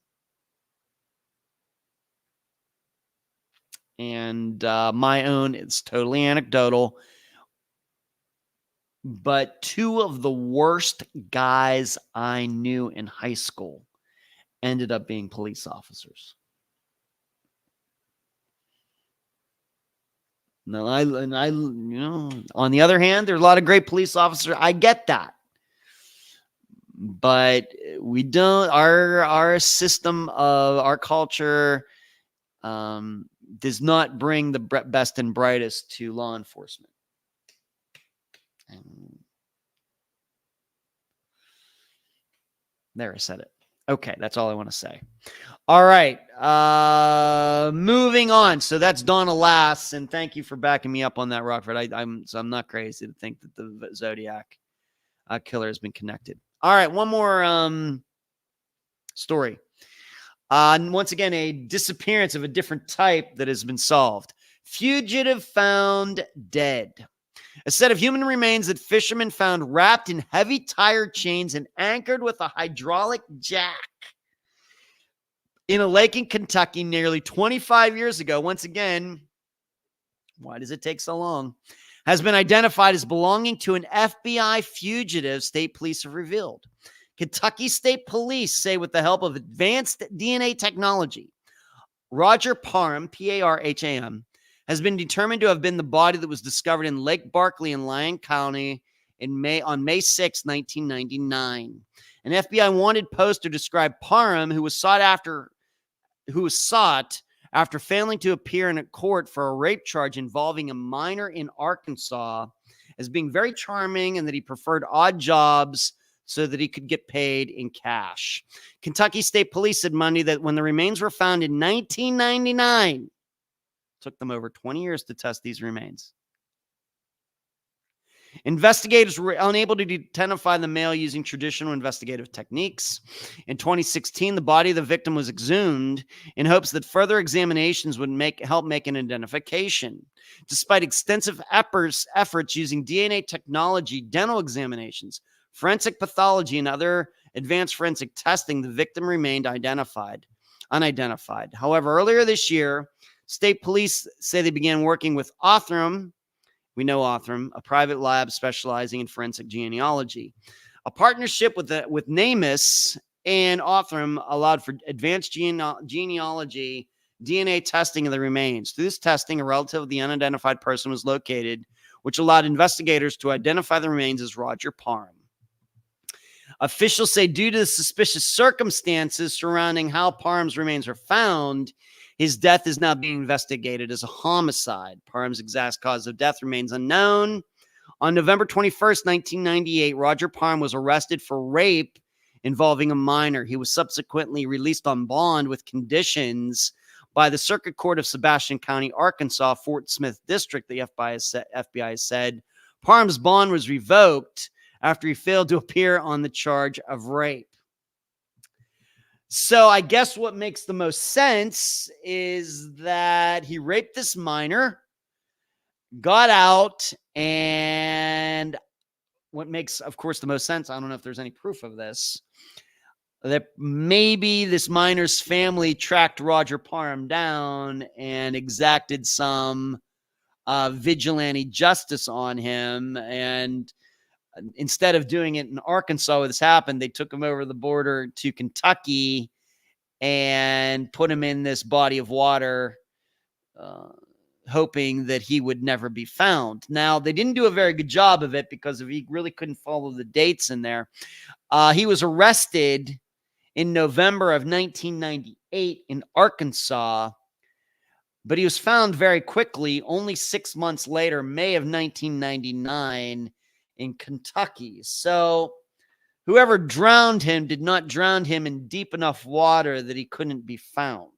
And my own, it's totally anecdotal, but two of the worst guys I knew in high school ended up being police officers. No, on the other hand, there's a lot of great police officers. I get that. But we don't, our system of our culture does not bring the best and brightest to law enforcement. There, I said it. Okay, that's all I want to say. All right, moving on. So that's Donna Lass, and thank you for backing me up on that, Rockford. I'm not crazy to think that the Zodiac killer has been connected. All right, one more story. Once again, a disappearance of a different type that has been solved. Fugitive found dead. A set of human remains that fishermen found wrapped in heavy tire chains and anchored with a hydraulic jack in a lake in Kentucky nearly 25 years ago. Once again, why does it take so long? Has been identified as belonging to an FBI fugitive, state police have revealed. Kentucky State Police say with the help of advanced DNA technology, Roger Parham, Parham, has been determined to have been the body that was discovered in Lake Barkley in Lyon County on May 6, 1999. An FBI wanted poster described Parham, who was sought after failing to appear in a court for a rape charge involving a minor in Arkansas, as being very charming and that he preferred odd jobs so that he could get paid in cash. Kentucky State Police said Monday that when the remains were found in 1999, took them over 20 years to test these remains. Investigators were unable to identify the male using traditional investigative techniques. In 2016, the body of the victim was exhumed in hopes that further examinations would help make an identification. Despite extensive efforts using DNA technology, dental examinations, forensic pathology, and other advanced forensic testing, the victim remained unidentified. However, earlier this year, state police say they began working with Othram. We know Othram, a private lab specializing in forensic genealogy. A partnership with NamUs and Othram allowed for advanced genealogy DNA testing of the remains. Through this testing, a relative of the unidentified person was located, which allowed investigators to identify the remains as Roger Parham. Officials say due to the suspicious circumstances surrounding how Parham's remains were found, his death is now being investigated as a homicide. Parham's exact cause of death remains unknown. On November 21st, 1998, Roger Parham was arrested for rape involving a minor. He was subsequently released on bond with conditions by the Circuit Court of Sebastian County, Arkansas, Fort Smith District. The FBI said Parham's bond was revoked after he failed to appear on the charge of rape. So I guess what makes the most sense is that he raped this minor, got out, and what makes, of course, the most sense, I don't know if there's any proof of this, that maybe this miner's family tracked Roger Parham down and exacted some vigilante justice on him. And instead of doing it in Arkansas where this happened, they took him over the border to Kentucky and put him in this body of water, hoping that he would never be found. Now, they didn't do a very good job of it because he really couldn't follow the dates in there. He was arrested in November of 1998 in Arkansas, but he was found very quickly, only 6 months later, May of 1999, in Kentucky. So whoever drowned him did not drown him in deep enough water that he couldn't be found.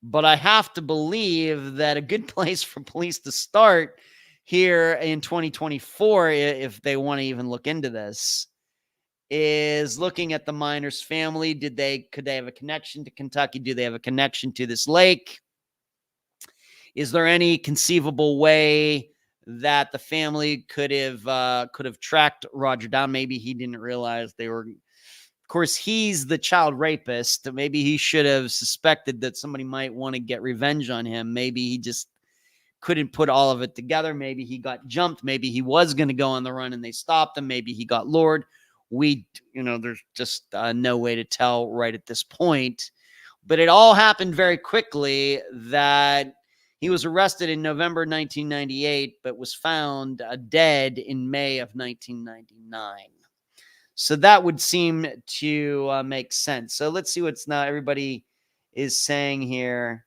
But I have to believe that a good place for police to start here in 2024, if they want to even look into this, is looking at the miner's family. Could they have a connection to Kentucky? Do they have a connection to this lake? Is there any conceivable way that the family could have tracked Roger down? Maybe he didn't realize they were. Of course, he's the child rapist. Maybe he should have suspected that somebody might want to get revenge on him. Maybe he just couldn't put all of it together. Maybe he got jumped. Maybe he was going to go on the run and they stopped him. Maybe he got lured. There's just no way to tell right at this point. But it all happened very quickly that he was arrested in November 1998, but was found dead in May of 1999. So that would seem to make sense. So let's see what's now everybody is saying here.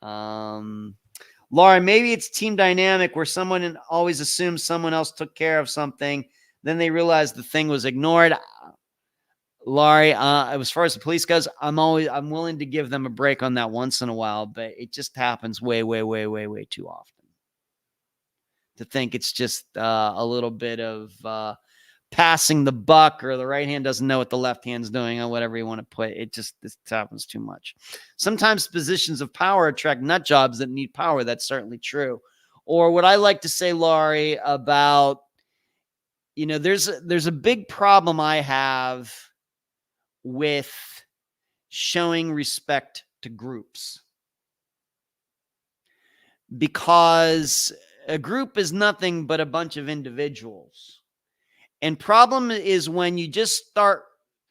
Laura, maybe it's team dynamic where someone always assumes someone else took care of something. Then they realize the thing was ignored. Laurie, as far as the police goes, I'm willing to give them a break on that once in a while, but it just happens way, way, way, way, way too often to think it's just a little bit of passing the buck, or the right hand doesn't know what the left hand's doing, or whatever you want to put. This happens too much. Sometimes positions of power attract nut jobs that need power. That's certainly true. Or what I like to say, Laurie, about, there's a big problem I have with showing respect to groups, because a group is nothing but a bunch of individuals. And problem is when you just start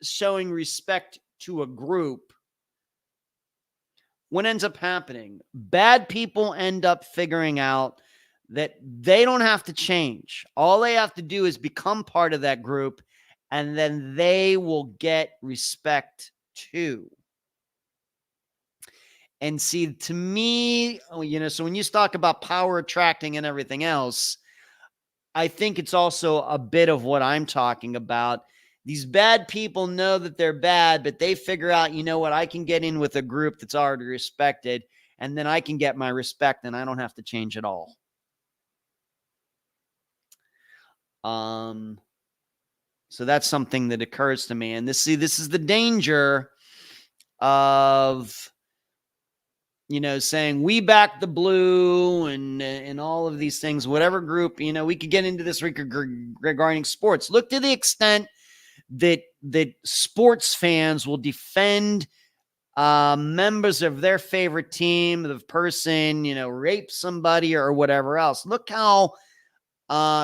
showing respect to a group, what ends up happening? Bad people end up figuring out that they don't have to change. All they have to do is become part of that group, and then they will get respect too. And see, to me, so when you talk about power attracting and everything else, I think it's also a bit of what I'm talking about. These bad people know that they're bad, but they figure out, I can get in with a group that's already respected, and then I can get my respect, and I don't have to change at all. So that's something that occurs to me. And this is the danger of, saying we back the blue and all of these things, whatever group, we could get into this regarding sports. Look to the extent that sports fans will defend members of their favorite team, the person, raped somebody or whatever else. Look how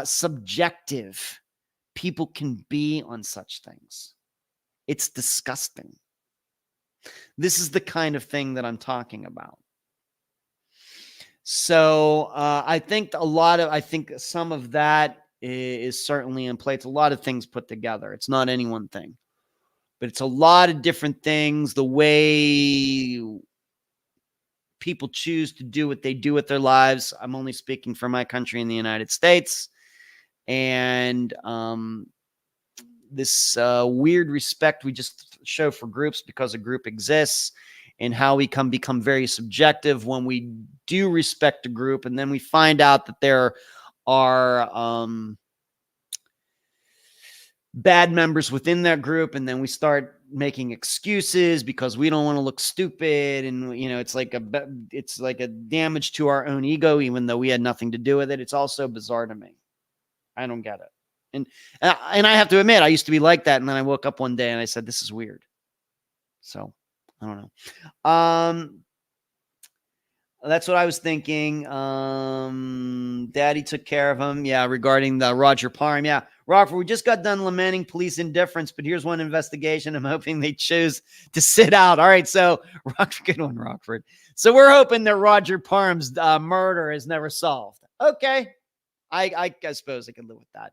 subjective people can be on such things. It's disgusting. This is the kind of thing that I'm talking about. So I think some of that is certainly in play. It's a lot of things put together. It's not any one thing, but it's a lot of different things. The way people choose to do what they do with their lives. I'm only speaking for my country in the United States. And this weird respect we just show for groups because a group exists, and how we become very subjective when we do respect a group, and then we find out that there are bad members within that group, and then we start making excuses because we don't want to look stupid, and it's like a damage to our own ego, even though we had nothing to do with it. It's also bizarre to me. I don't get it. And I have to admit, I used to be like that. And then I woke up one day and I said, this is weird. So I don't know. That's what I was thinking. Daddy took care of him. Yeah, regarding the Roger Parham. Yeah, Rockford, we just got done lamenting police indifference, but here's one investigation. I'm hoping they choose to sit out. All right, so Rockford, good one, Rockford. So we're hoping that Roger Parham's murder is never solved. Okay, I suppose I can live with that.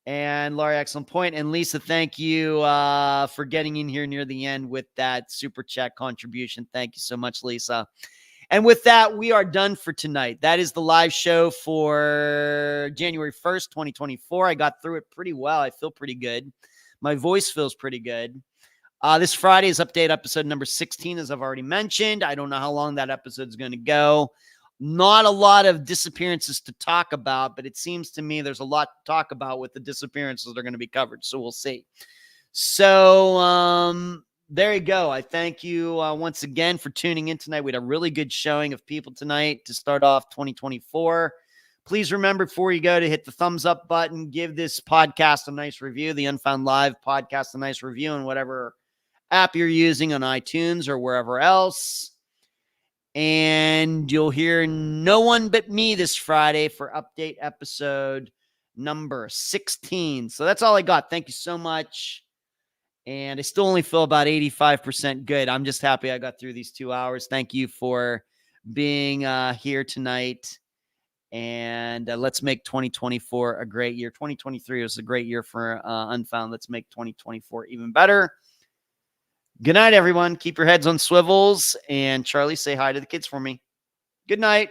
And Laurie, excellent point. And Lisa, thank you for getting in here near the end with that super chat contribution. Thank you so much, Lisa. And with that, we are done for tonight. That is the live show for January 1st, 2024. I got through it pretty well. I feel pretty good. My voice feels pretty good. This Friday is update episode number 16, as I've already mentioned. I don't know how long that episode is going to go. Not a lot of disappearances to talk about, but it seems to me there's a lot to talk about with the disappearances that are going to be covered. So we'll see. So, there you go. I thank you once again for tuning in tonight. We had a really good showing of people tonight to start off 2024. Please remember before you go to hit the thumbs up button, give this podcast a nice review, the Unfound Live podcast a nice review on whatever app you're using on iTunes or wherever else. And you'll hear no one but me this Friday for update episode number 16. So that's all I got. Thank you so much. And I still only feel about 85% good. I'm just happy I got through these 2 hours. Thank you for being here tonight. And let's make 2024 a great year. 2023 was a great year for Unfound. Let's make 2024 even better. Good night, everyone. Keep your heads on swivels. And Charlie, say hi to the kids for me. Good night.